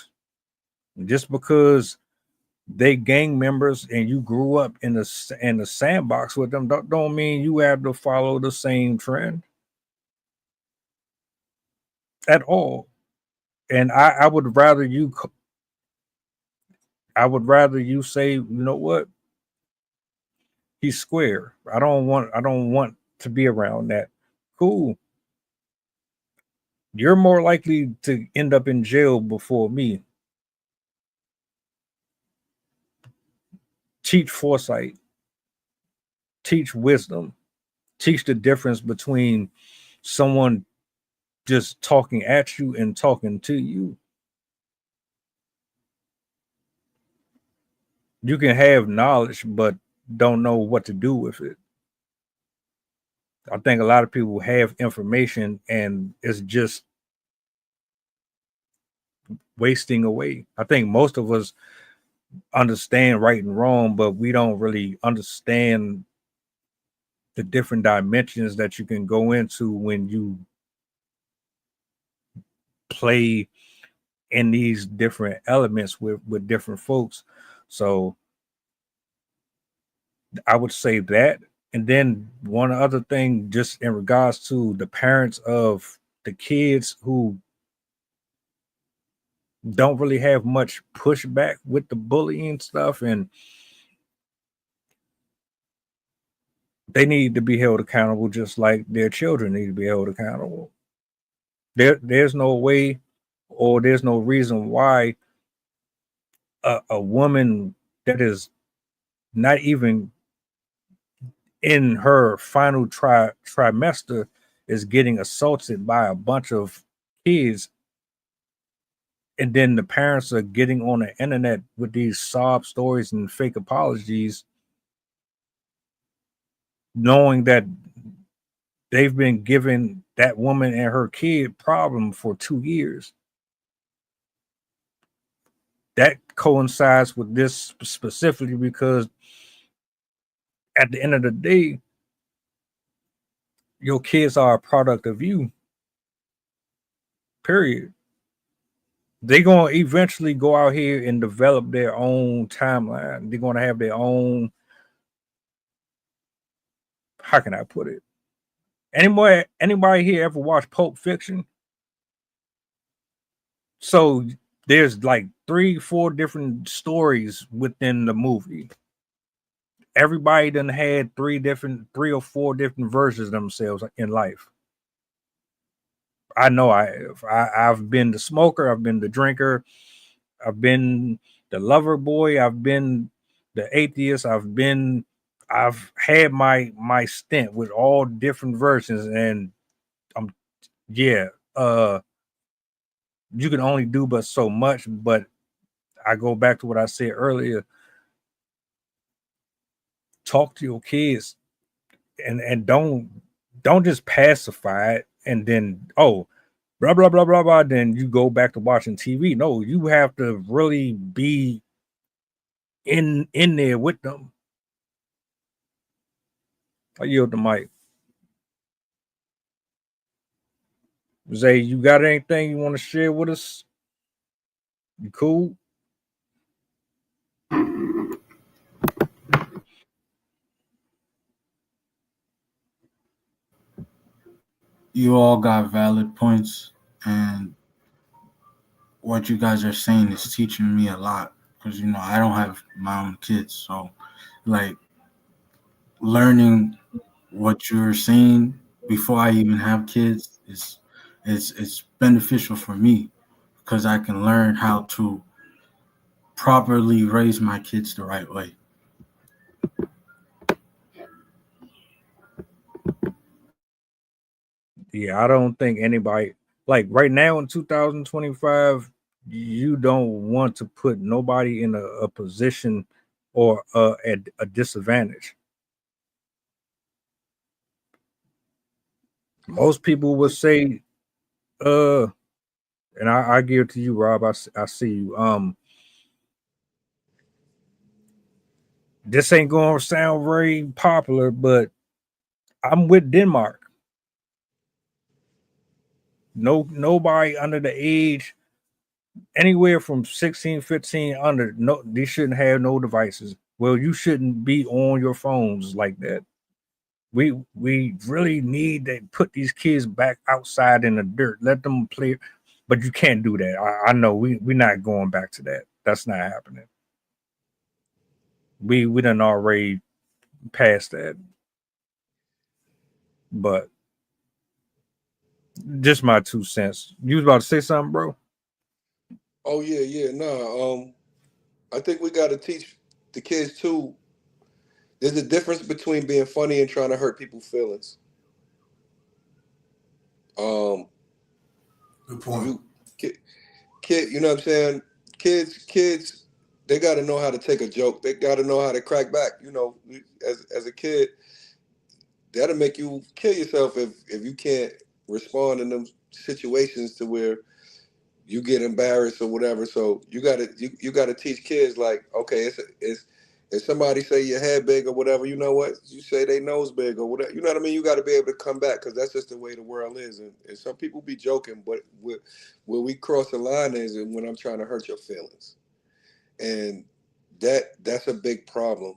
Just because they gang members and you grew up in the sandbox with them, don't mean you have to follow the same trend at all. And I would rather you say, you know what, he's square. I don't want to be around that. Cool. You're more likely to end up in jail before me. Teach foresight. Teach wisdom. Teach the difference between someone just talking at you and talking to you. You can have knowledge, but don't know what to do with it. I think a lot of people have information and it's just wasting away. I think most of us understand right and wrong, but we don't really understand the different dimensions that you can go into when you play in these different elements with different folks. So I would say that. And then one other thing, just in regards to the parents of the kids who don't really have much pushback with the bullying stuff, and they need to be held accountable just like their children need to be held accountable. There's no way, or there's no reason why a woman that is not even in her final trimester is getting assaulted by a bunch of kids, and then the parents are getting on the internet with these sob stories and fake apologies, knowing that they've been giving that woman and her kid problem for 2 years. That coincides with this specifically because at the end of the day, your kids are a product of you. Period. They're going to eventually go out here and develop their own timeline. They're going to have their own, how can I put it? Anybody here ever watched Pulp Fiction? So there's like 3-4 different stories within the movie. Everybody done had 3 or 4 different versions of themselves in life. I know I have. I've been the smoker, I've been the drinker, I've been the lover boy, I've been the atheist, I've had my stint with all different versions, and you can only do but so much. But I go back to what I said earlier. Talk to your kids and don't just pacify it and then, oh, blah blah blah blah blah. Then you go back to watching TV. No, you have to really be in there with them. I yield the mic. Zay, you got anything you want to share with us? You cool? You all got valid points, and what you guys are saying is teaching me a lot because I don't have my own kids, so like learning what you're saying before I even have kids is beneficial for me because I can learn how to properly raise my kids the right way. Yeah, I don't think anybody like right now in 2025, you don't want to put nobody in a position or at a disadvantage. Most people would say, and I give it to you, Rob. I see you. This ain't going to sound very popular, but I'm with Denmark. Nobody under the age, anywhere from 16, 15 under, no, they shouldn't have no devices. Well, you shouldn't be on your phones like that. We really need to put these kids back outside in the dirt. Let them play, but you can't do that. I know we're not going back to that. That's not happening. We done already passed that. But just my 2 cents. You was about to say something, bro? Oh yeah. Nah. I think we got to teach the kids too. There's a difference between being funny and trying to hurt people's feelings. Good point. Kid, you know what I'm saying? Kids, they got to know how to take a joke. They got to know how to crack back. As a kid, that'll make you kill yourself if you can't respond in them situations to where you get embarrassed or whatever. So you gotta teach kids like, okay, it's if somebody say your head big or whatever, you know what? You say they nose big or whatever. You know what I mean? You got to be able to come back because that's just the way the world is. And some people be joking, but where we cross the line is when I'm trying to hurt your feelings. And that's a big problem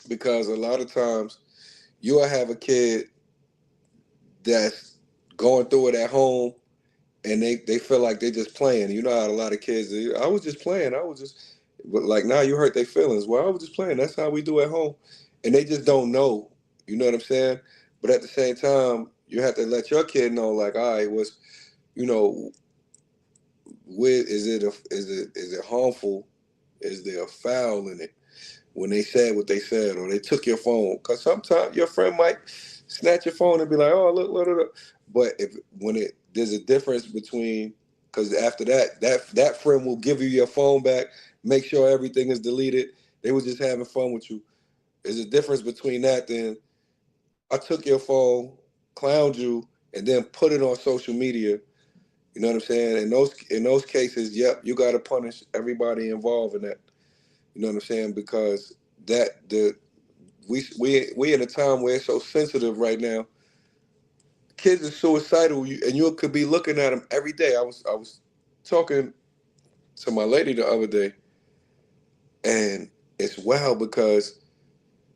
because a lot of times you'll have a kid that's going through it at home and they feel like they're just playing. You know how a lot of kids do. I was just playing. But like now you hurt their feelings. Well, I was just playing. That's how we do at home. And they just don't know. You know what I'm saying? But at the same time, you have to let your kid know, like, all right, is it harmful? Is there a foul in it? When they said what they said or they took your phone. Because sometimes your friend might snatch your phone and be like, oh, look. But there's a difference between, because after that friend will give you your phone back, make sure everything is deleted. They were just having fun with you. There's a difference between that than I took your phone, clowned you, and then put it on social media. You know what I'm saying? In those cases, yep, you got to punish everybody involved in that. You know what I'm saying? Because we in a time where it's so sensitive right now. Kids are suicidal, and you could be looking at them every day. I was talking to my lady the other day, and it's wild because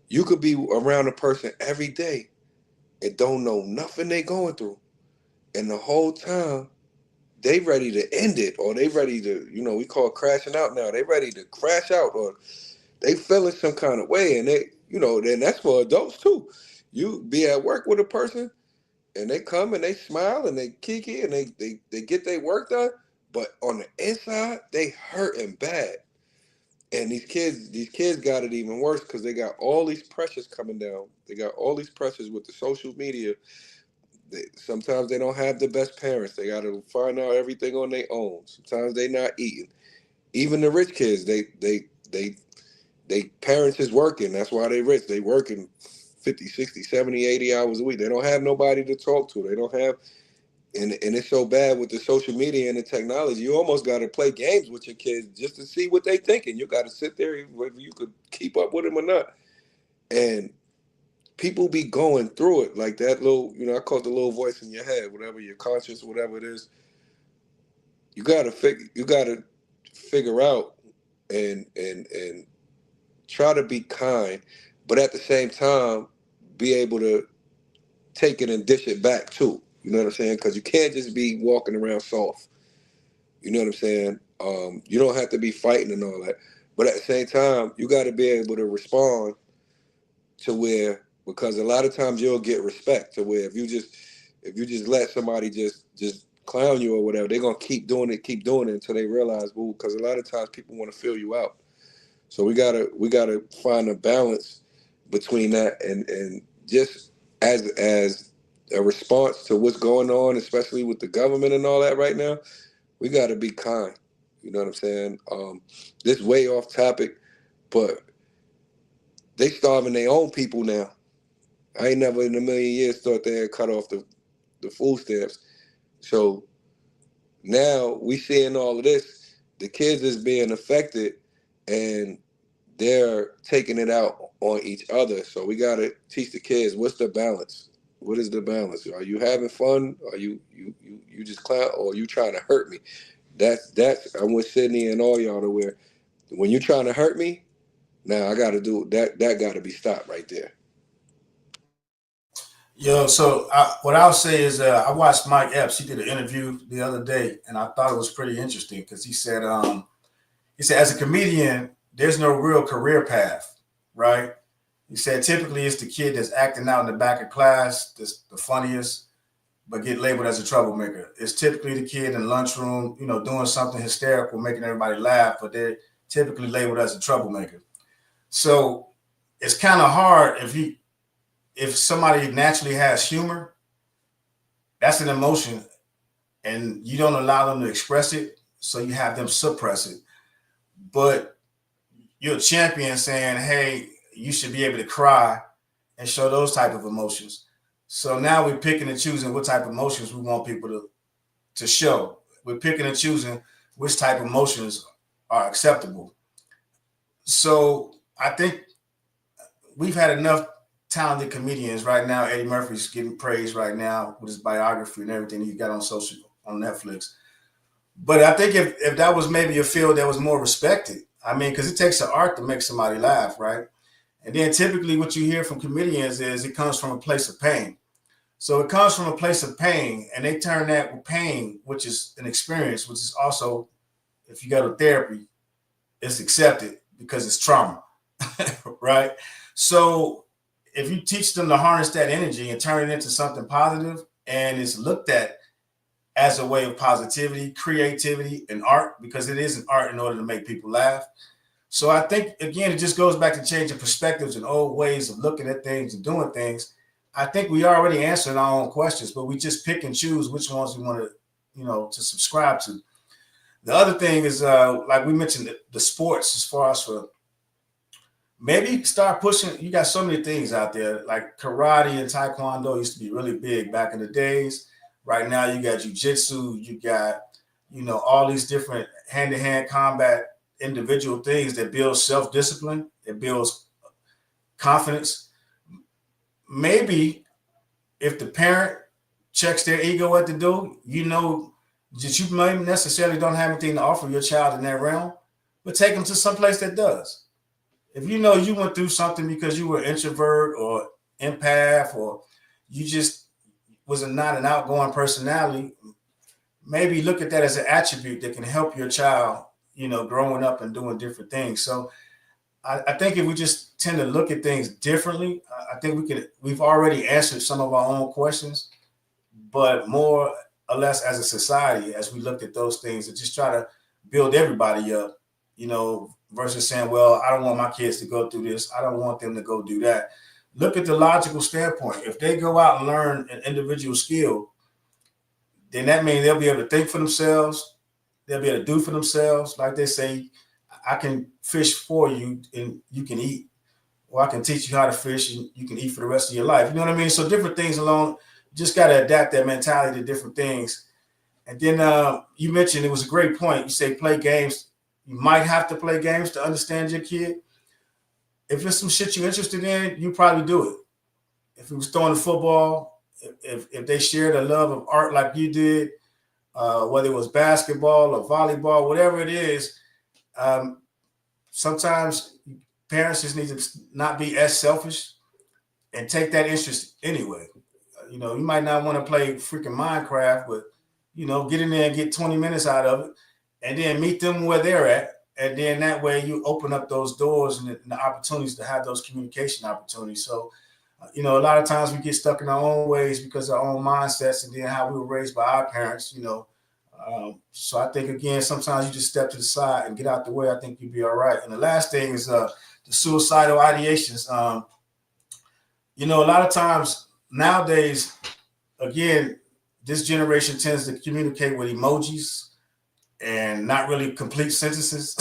you could be around a person every day and don't know nothing they going through, and the whole time they ready to end it, or they ready to, we call it crashing out now. They ready to crash out, or they feeling some kind of way, and then that's for adults too. You be at work with a person, and they come and they smile and they kiki and they get their work done, but on the inside they hurting bad. And these kids got it even worse because they got all these pressures coming down. They got all these pressures with the social media. Sometimes they don't have the best parents. They got to find out everything on their own. Sometimes they not eating. Even the rich kids, they parents is working. That's why they rich. They working 50, 60, 70, 80 hours a week. They don't have nobody to talk to. They don't have and it's so bad with the social media and the technology. You almost got to play games with your kids just to see what they thinking. You got to sit there whether you could keep up with them or not. And people be going through it like that little, I call it the little voice in your head, whatever your conscience, whatever it is. You gotta figure out and try to be kind, but at the same time be able to take it and dish it back too. You know what I'm saying? Because you can't just be walking around soft. You know what I'm saying? You don't have to be fighting and all that, but at the same time, you got to be able to respond to where, because a lot of times you'll get respect to where if you just let somebody just clown you or whatever, they're gonna keep doing it until they realize, well, because a lot of times people want to fill you out. So we gotta find a balance between that and just as a response to what's going on, especially with the government and all that right now, we gotta be kind. You know what I'm saying? This way off topic, but they starving their own people now. I ain't never in a million years thought they had cut off the food stamps. So now we seeing all of this. The kids is being affected and they're taking it out on each other. So we got to teach the kids, what's the balance? What is the balance? Are you having fun? Are you just clown, or are you trying to hurt me? That's I'm with Sydney and all y'all to where when you're trying to hurt me, now I got to do that. That got to be stopped right there. Yo, so what I'll say is I watched Mike Epps. He did an interview the other day, and I thought it was pretty interesting because he said as a comedian, there's no real career path, right? He said typically it's the kid that's acting out in the back of class, that's the funniest, but get labeled as a troublemaker. It's typically the kid in the lunchroom, doing something hysterical, making everybody laugh, but they're typically labeled as a troublemaker. So it's kind of hard if somebody naturally has humor, that's an emotion, and you don't allow them to express it, so you have them suppress it. But you're a champion saying, hey, you should be able to cry and show those type of emotions. So now we're picking and choosing what type of emotions we want people to show. We're picking and choosing which type of emotions are acceptable. So I think we've had enough talented comedians right now. Eddie Murphy's getting praised right now with his biography and everything he got on Netflix. But I think if that was maybe a field that was more respected, because it takes an art to make somebody laugh, right? And then typically what you hear from comedians is it comes from a place of pain. So it comes from a place of pain, and they turn that with pain, which is an experience, which is also, if you go to therapy, it's accepted because it's trauma, right? So if you teach them to harness that energy and turn it into something positive, and it's looked at as a way of positivity, creativity, and art, because it is an art in order to make people laugh. So I think, again, it just goes back to changing perspectives and old ways of looking at things and doing things. I think we already answered our own questions, but we just pick and choose which ones we want to subscribe to. The other thing is, like we mentioned, the sports, as far as for maybe start pushing. You got so many things out there, like karate and taekwondo used to be really big back in the days. Right now, you got jiu-jitsu, you got, all these different hand-to-hand combat individual things that build self-discipline, it builds confidence. Maybe if the parent checks their ego at the door, that you may necessarily don't have anything to offer your child in that realm, but take them to someplace that does. If you went through something because you were an introvert or empath, or you just was not an outgoing personality, maybe look at that as an attribute that can help your child, growing up and doing different things. So I think if we just tend to look at things differently, I think we've already answered some of our own questions, but more or less as a society, as we looked at those things and just try to build everybody up, versus saying, well, I don't want my kids to go through this. I don't want them to go do that. Look at the logical standpoint. If they go out and learn an individual skill, then that means they'll be able to think for themselves. They'll be able to do for themselves. Like they say, I can fish for you and you can eat. Or I can teach you how to fish and you can eat for the rest of your life. You know what I mean? So different things along just got to adapt that mentality to different things. And then you mentioned, it was a great point. You say play games. You might have to play games to understand your kid. If it's some shit you're interested in, you probably do it. If it was throwing the football, if they shared a love of art like you did, whether it was basketball or volleyball, whatever it is, sometimes parents just need to not be as selfish and take that interest anyway. You know, you might not want to play freaking Minecraft, but, you know, get in there and get 20 minutes out of it and then meet them where they're at. And then that way you open up those doors and the opportunities to have those communication opportunities. So, you know, a lot of times we get stuck in our own ways because of our own mindsets and then how we were raised by our parents, you know. So I think, again, sometimes you just step to the side and get out the way. I think you'll be all right. And the last thing is the suicidal ideations. You know, a lot of times nowadays, again, this generation tends to communicate with emojis and not really complete sentences.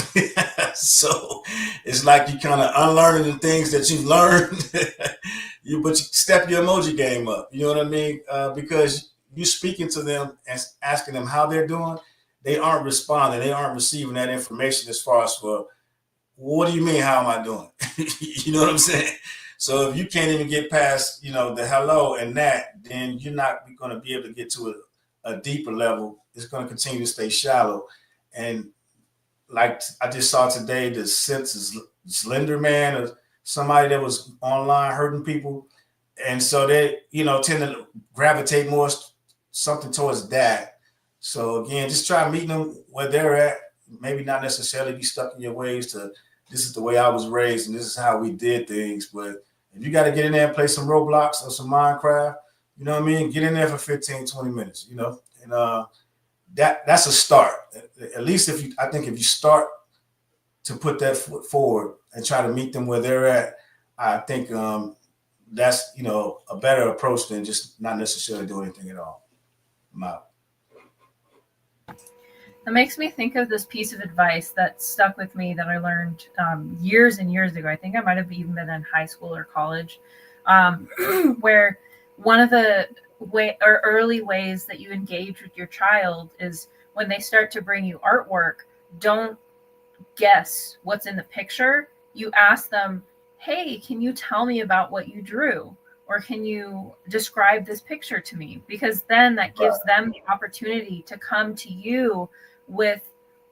So it's like you kind of unlearning the things that you've learned, but you step your emoji game up. You know what I mean? Because you speaking to them and asking them how they're doing, they aren't responding. They aren't receiving that information as far as, well, what do you mean, how am I doing? You know what I'm saying? So if you can't even get past, you know, the hello and that, then you're not going to be able to get to a deeper level. It's going to continue to stay shallow. And like I just saw today, the Slender Man or somebody that was online hurting people. And so they, you know, tend to gravitate more something towards that. So again, just try meeting them where they're at. Maybe not necessarily be stuck in your ways to, this is the way I was raised and this is how we did things. But if you got to get in there and play some Roblox or some Minecraft, you know what I mean? Get in there for 15, 20 minutes, you know, and that's a start. At least I think if you start to put that foot forward and try to meet them where they're at, I think that's, you know, a better approach than just not necessarily doing anything at all. I'm out. That makes me think of this piece of advice that stuck with me that I learned years and years ago. I think I might have even been in high school or college, where one of the early ways that you engage with your child is when they start to bring you artwork, don't guess what's in the picture. You ask them, hey, can you tell me about what you drew? Or can you describe this picture to me? Because then that gives them the opportunity to come to you with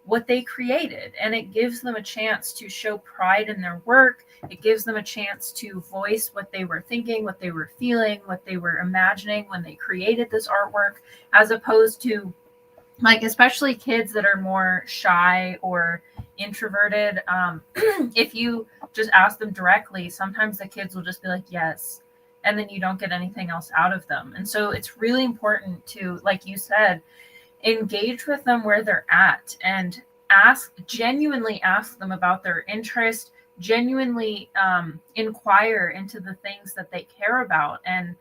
what they created. And it gives them a chance to show pride in their work. It gives them a chance to voice what they were thinking, what they were feeling, what they were imagining when they created this artwork, as opposed to, like, especially kids that are more shy or introverted. If you just ask them directly, sometimes the kids will just be like, yes. And then you don't get anything else out of them. And so it's really important to, like you said, engage with them where they're at and genuinely ask them about their interest, genuinely inquire into the things that they care about. And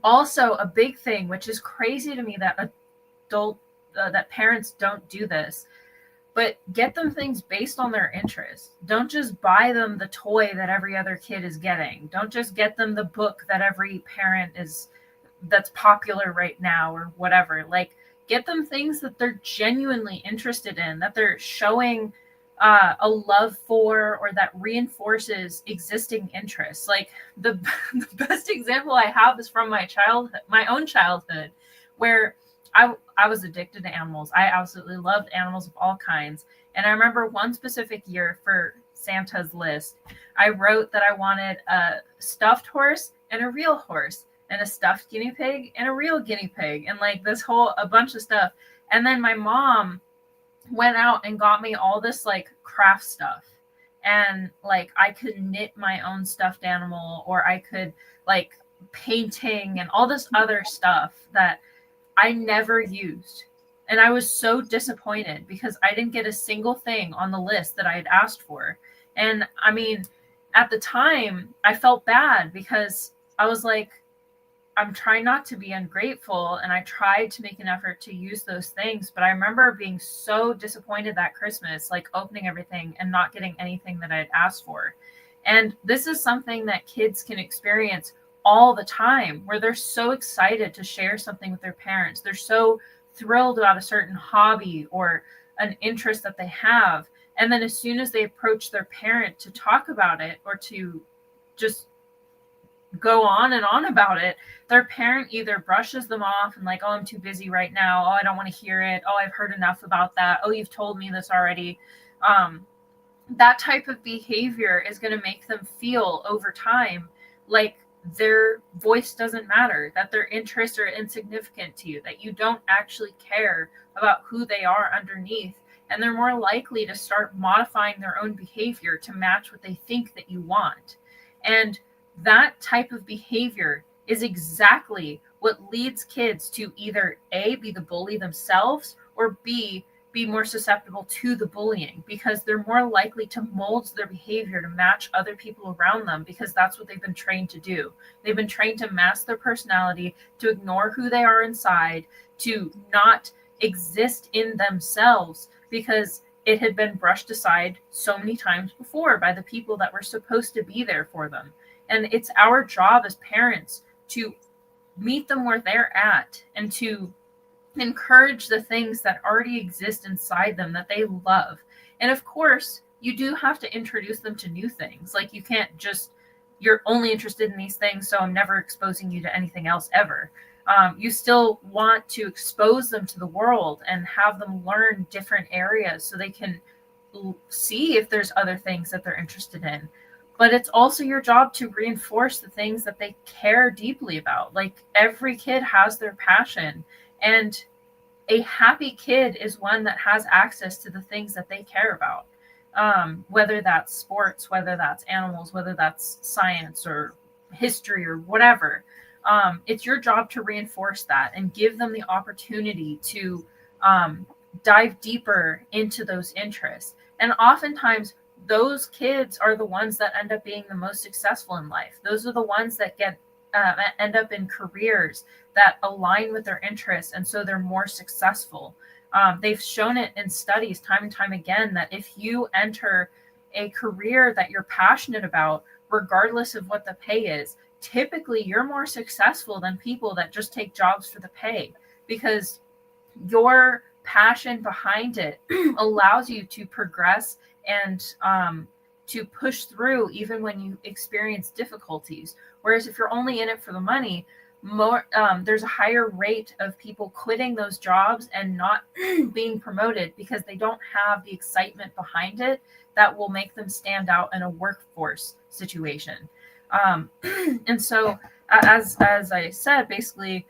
also a big thing, which is crazy to me that that parents don't do this, but get them things based on their interests. Don't just buy them the toy that every other kid is getting. Don't just get them the book that every parent that's popular right now or whatever. Like, get them things that they're genuinely interested in, that they're showing a love for, or that reinforces existing interests. Like the best example I have is from my own childhood, where I was addicted to animals. I absolutely loved animals of all kinds. And I remember one specific year for Santa's list, I wrote that I wanted a stuffed horse and a real horse, and a stuffed guinea pig and a real guinea pig, and like a bunch of stuff. And then my mom went out and got me all this like craft stuff. And like I could knit my own stuffed animal, or I could like painting and all this other stuff that I never used. And I was so disappointed because I didn't get a single thing on the list that I had asked for. And I mean, at the time I felt bad because I was like, I'm trying not to be ungrateful, and I tried to make an effort to use those things. But I remember being so disappointed that Christmas, like opening everything and not getting anything that I had asked for. And this is something that kids can experience all the time, where they're so excited to share something with their parents. They're so thrilled about a certain hobby or an interest that they have. And then as soon as they approach their parent to talk about it or to just go on and on about it, their parent either brushes them off and like, oh, I'm too busy right now. Oh, I don't want to hear it. Oh, I've heard enough about that. Oh, you've told me this already. That type of behavior is going to make them feel over time like their voice doesn't matter, that their interests are insignificant to you, that you don't actually care about who they are underneath. And they're more likely to start modifying their own behavior to match what they think that you want. And that type of behavior is exactly what leads kids to either A, be the bully themselves, or B, be more susceptible to the bullying, because they're more likely to mold their behavior to match other people around them, because that's what they've been trained to do. They've been trained to mask their personality, to ignore who they are inside, to not exist in themselves, because it had been brushed aside so many times before by the people that were supposed to be there for them. And it's our job as parents to meet them where they're at and to encourage the things that already exist inside them that they love. And of course, you do have to introduce them to new things. Like, you can't just, you're only interested in these things, so I'm never exposing you to anything else ever. You still want to expose them to the world and have them learn different areas so they can see if there's other things that they're interested in. But it's also your job to reinforce the things that they care deeply about. Like, every kid has their passion, and a happy kid is one that has access to the things that they care about. Whether that's sports, whether that's animals, whether that's science or history or whatever. It's your job to reinforce that and give them the opportunity to dive deeper into those interests. And oftentimes, those kids are the ones that end up being the most successful in life. Those are the ones that end up in careers that align with their interests, and so they're more successful. They've shown it in studies time and time again that if you enter a career that you're passionate about, regardless of what the pay is, typically you're more successful than people that just take jobs for the pay, because your passion behind it allows you to progress and to push through even when you experience difficulties. Whereas if you're only in it for the money, there's a higher rate of people quitting those jobs and not being promoted because they don't have the excitement behind it that will make them stand out in a workforce situation. And so, as I said, basically,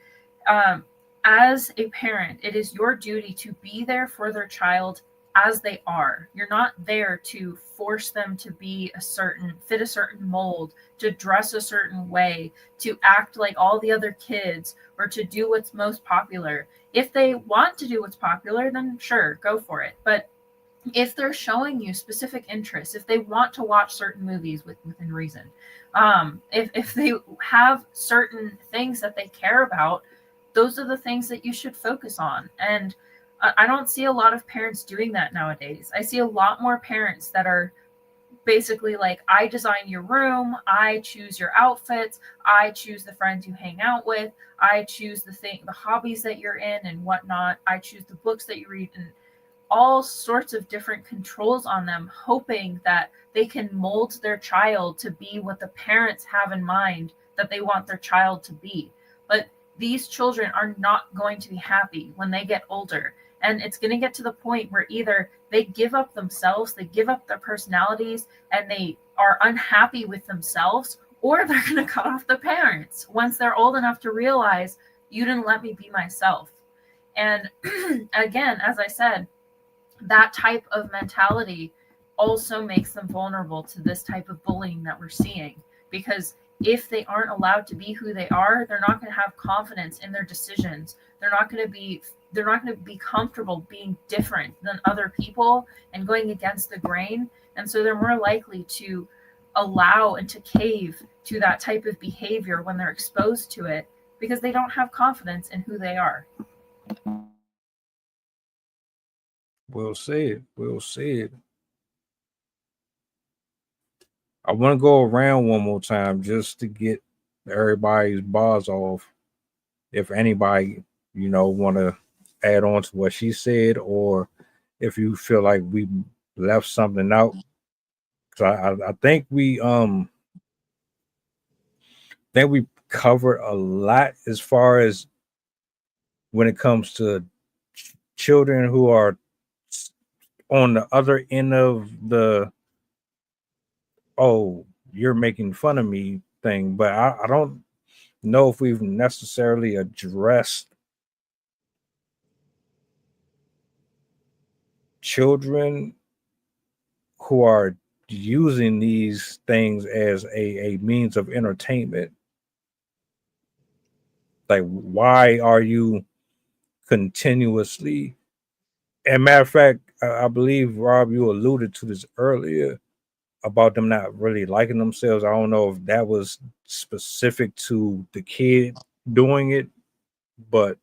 as a parent, it is your duty to be there for their child as they are. You're not there to force them to fit a certain mold, to dress a certain way, to act like all the other kids, or to do what's most popular. If they want to do what's popular, then sure, go for it. But if they're showing you specific interests, if they want to watch certain movies within reason, if they have certain things that they care about, those are the things that you should focus on. And I don't see a lot of parents doing that nowadays. I see a lot more parents that are basically like, I design your room, I choose your outfits, I choose the friends you hang out with, I choose the hobbies that you're in and whatnot, I choose the books that you read, and all sorts of different controls on them, hoping that they can mold their child to be what the parents have in mind that they want their child to be. But these children are not going to be happy when they get older. And it's going to get to the point where either they give up themselves, they give up their personalities, and they are unhappy with themselves, or they're going to cut off the parents once they're old enough to realize, you didn't let me be myself. And again, as I said, that type of mentality also makes them vulnerable to this type of bullying that we're seeing, because if they aren't allowed to be who they are, they're not going to have confidence in their decisions. They're not going to be comfortable being different than other people and going against the grain. And so they're more likely to allow and to cave to that type of behavior when they're exposed to it, because they don't have confidence in who they are. Well said. Well said. I want to go around one more time just to get everybody's bars off. If anybody, want to add on to what she said, or if you feel like we left something out, because I think we covered a lot as far as when it comes to children who are on the other end of the "oh, you're making fun of me" thing, but I don't know if we've necessarily addressed children who are using these things as a means of entertainment. Like, why are you continuously? And matter of fact, I believe Rob, you alluded to this earlier about them not really liking themselves. I don't know if that was specific to the kid doing it, but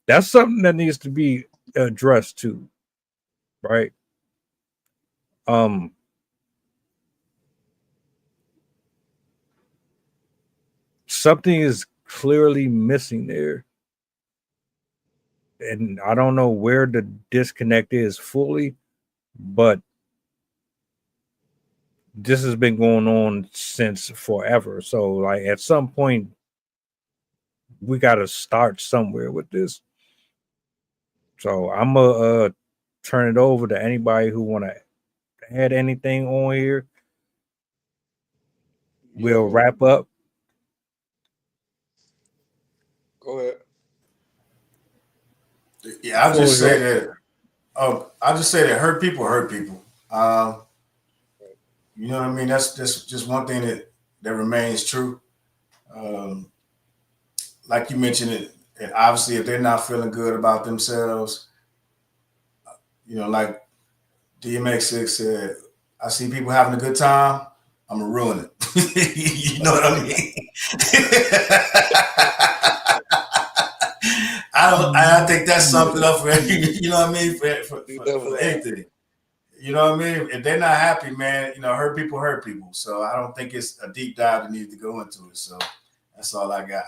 that's something that needs to be addressed too, right? Um, Something is clearly missing there, and I don't know where the disconnect is fully, but this has been going on since forever. So, like, at some point, we got to start somewhere with this. So, I'm gonna turn it over to anybody who want to add anything on here. We'll Yo, wrap up. go ahead. Yeah, I'll Floor just is say yours. that. Oh, I'll just say that hurt people hurt people. You know what I mean? That's just one thing that remains true. Um, like you mentioned it, and obviously, if they're not feeling good about themselves, like DMX6 said, I see people having a good time, I'm gonna ruin it. You know what I mean? I think that's something up for you know what I mean You never for lie. anything. You know what I mean? If they're not happy, man, hurt people hurt people. So I don't think it's a deep dive that needs to go into it. So that's all I got.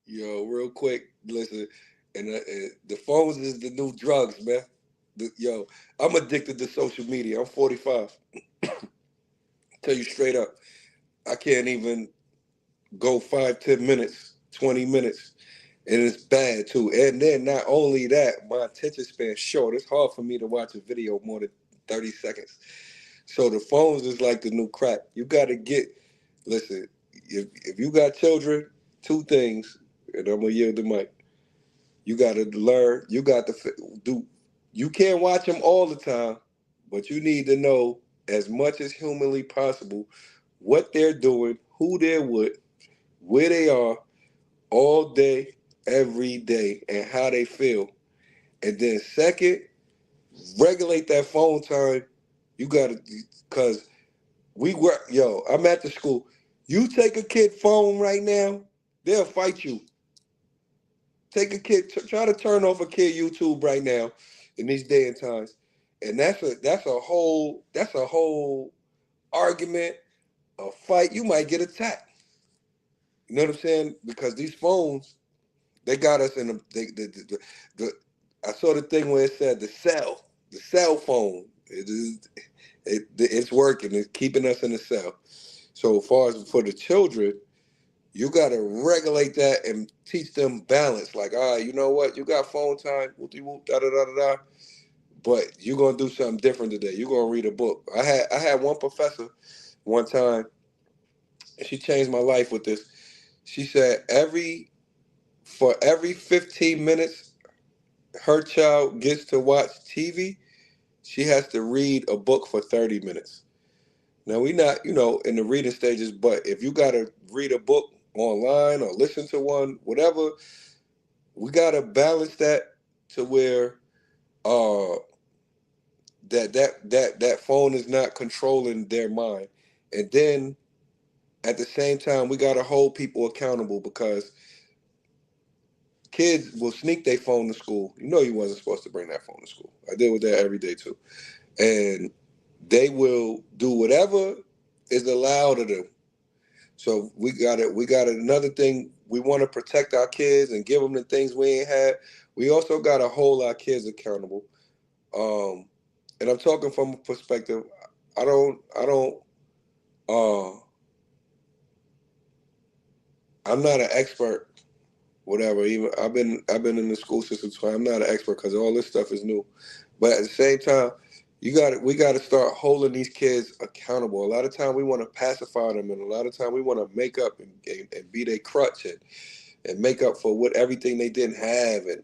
Yo, real quick, listen, and the phones is the new drugs, man. Yo, I'm addicted to social media. I'm 45. Tell you straight up, I can't even go 5, 10 minutes, 20 minutes, and it's bad too. And then not only that, my attention span short. It's hard for me to watch a video more than 30 seconds. So the phones is like the new crack. You got to listen, if you got children, two things, and I'm going to yield the mic. You got to learn, you got to do, you can't watch them all the time, but you need to know as much as humanly possible what they're doing, who they're with, where they are all day, every day, and how they feel. And then second, regulate that phone time. You got to, because we work, I'm at the school. You take a kid phone right now, they'll fight you. Take a kid, try to turn off a kid YouTube right now in these day and times. And that's a whole argument, a fight. You might get attacked. You know what I'm saying? Because these phones, they got us in the I saw the thing where it said the cell phone. It's working. It's keeping us in the cell. So as far as for the children, you got to regulate that and teach them balance. Like, all right, you know what? You got phone time, whoopty whoop, da da da da da. But you're gonna do something different today. You're gonna read a book. I had one professor one time, and she changed my life with this. She said for every 15 minutes her child gets to watch TV, she has to read a book for 30 minutes. Now we not, in the reading stages, but if you gotta read a book online or listen to one, whatever, we gotta balance that to where uh that phone is not controlling their mind. And then at the same time, we gotta hold people accountable because kids will sneak their phone to school. You wasn't supposed to bring that phone to school. I deal with that every day too. And they will do whatever is allowed of them. So we got another thing. We want to protect our kids and give them the things we ain't had. We also got to hold our kids accountable. And I'm talking from a perspective. I don't. I'm not an expert. Whatever. Even I've been in the school system, so I'm not an expert because all this stuff is new. But at the same time, we got to start holding these kids accountable. A lot of time we want to pacify them, and a lot of time we want to make up and be their crutch and make up for what everything they didn't have. And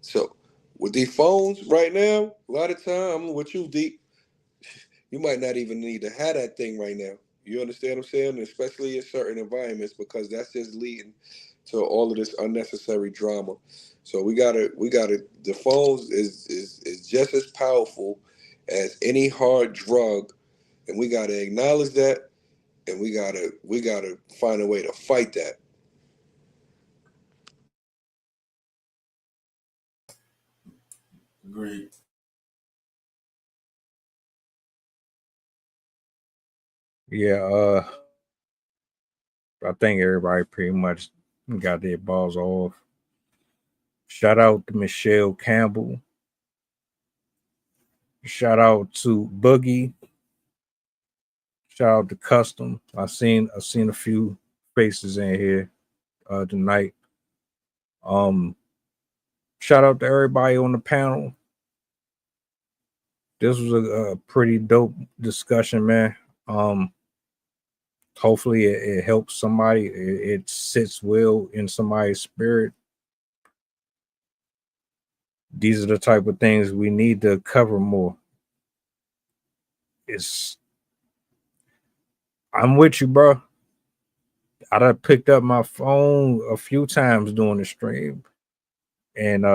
so with these phones right now, a lot of time I'm with you, Deep. You might not even need to have that thing right now. You understand what I'm saying? Especially in certain environments, because that's just leading to all of this unnecessary drama. So we gotta the phones is just as powerful as any hard drug, and we gotta acknowledge that, and we gotta find a way to fight that. Agreed. Yeah, I think everybody pretty much got their balls off. Shout out to Michelle Campbell. Shout out to Boogie. Shout out to Custom. I've seen a few faces in here tonight. Shout out to everybody on the panel. This was a pretty dope discussion, man. Hopefully it helps somebody. It sits well in somebody's spirit. These are the type of things we need to cover more. I'm with you, bro. I done picked up my phone a few times during the stream, and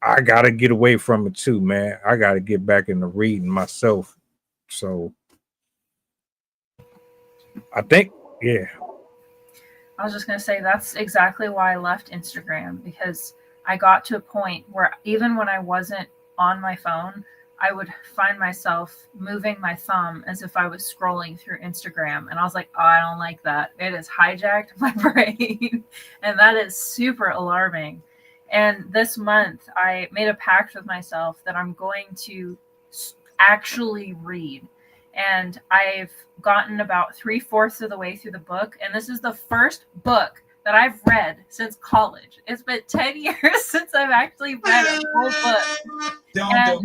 I gotta get away from it too, man. I gotta get back into reading myself. So I think, yeah. I was just going to say that's exactly why I left Instagram, because I got to a point where even when I wasn't on my phone, I would find myself moving my thumb as if I was scrolling through Instagram. And I was like, oh, I don't like that. It has hijacked my brain. And that is super alarming. And this month, I made a pact with myself that I'm going to actually read. And I've gotten about 3/4 of the way through the book. And this is the first book that I've read since college. It's been 10 years since I've actually read a whole book. And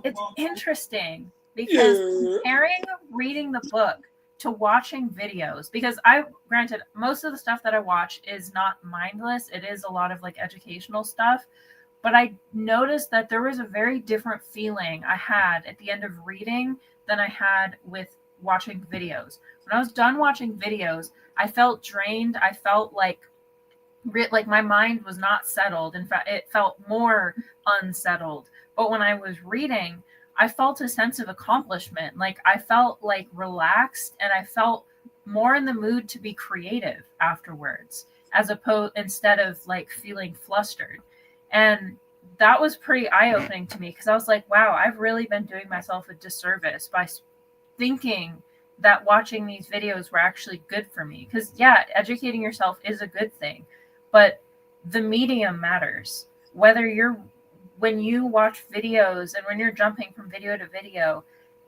it's interesting because comparing reading the book to watching videos, because granted, most of the stuff that I watch is not mindless. It is a lot of like educational stuff. But I noticed that there was a very different feeling I had at the end of reading than I had with watching videos. When I was done watching videos, I felt drained. I felt like my mind was not settled. In fact, it felt more unsettled. But when I was reading, I felt a sense of accomplishment. Like I felt like relaxed, and I felt more in the mood to be creative afterwards, instead of like feeling flustered. And that was pretty eye-opening to me, because I was like, wow, I've really been doing myself a disservice by thinking that watching these videos were actually good for me. Because yeah, educating yourself is a good thing, but the medium matters. When you watch videos and when you're jumping from video to video,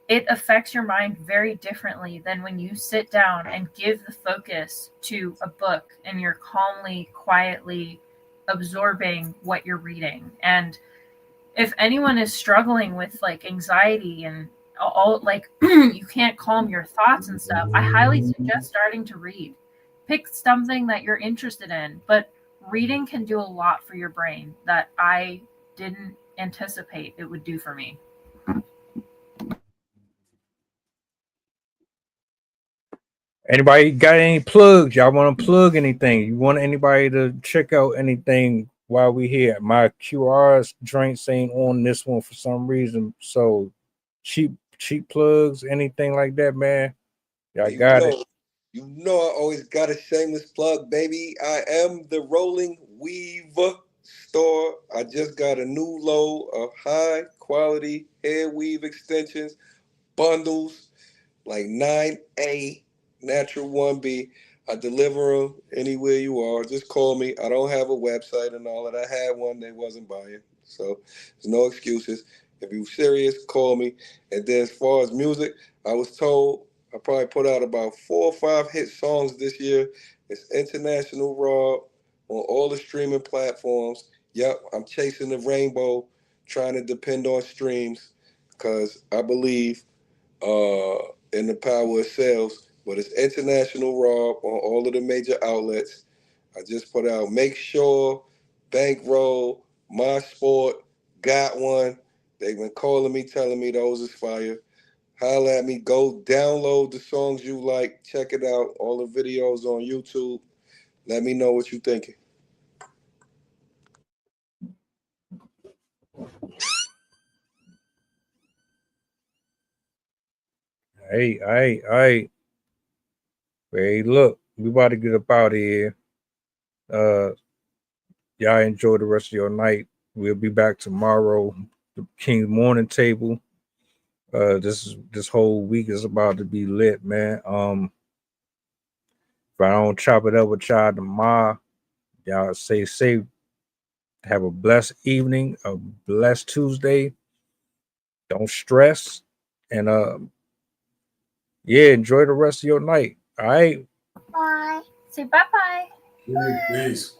it affects your mind very differently than when you sit down and give the focus to a book and you're calmly, quietly absorbing what you're reading. And if anyone is struggling with like anxiety and all like you can't calm your thoughts and stuff, I highly suggest starting to read. Pick something that you're interested in, but reading can do a lot for your brain that I didn't anticipate it would do for me. Anybody got any plugs? Y'all want to plug anything? You want anybody to check out anything while we here? My QR drinks ain't on this one for some reason. So cheap plugs, anything like that, man. Y'all got it. You know I always got a shameless plug, baby. I am the Rolling Weave store. I just got a new load of high quality hair weave extensions, bundles. like 9A, natural 1B. I deliver them anywhere you are. Just call me. I don't have a website and all that. I had one, they wasn't buying. So there's no excuses. If you're serious, call me. And then as far as music, I was told I probably put out about 4 or 5 hit songs this year. It's International Rob on all the streaming platforms. Yep, I'm chasing the rainbow, trying to depend on streams because I believe in the power of sales. But it's International Rob on all of the major outlets. I just put out Make Sure, Bankroll, My Sport, Got One. They've been calling me, telling me those is fire. Holla at me. Go download the songs you like. Check it out. All the videos on YouTube. Let me know what you're thinking. Hey, look, we about to get up out of here. Y'all enjoy the rest of your night. We'll be back tomorrow. The King's Morning Table. This whole week is about to be lit, man. If I don't chop it up with y'all tomorrow, y'all stay safe. Have a blessed evening, a blessed Tuesday. Don't stress. And yeah, enjoy the rest of your night. All right. Bye. Say bye-bye. Peace.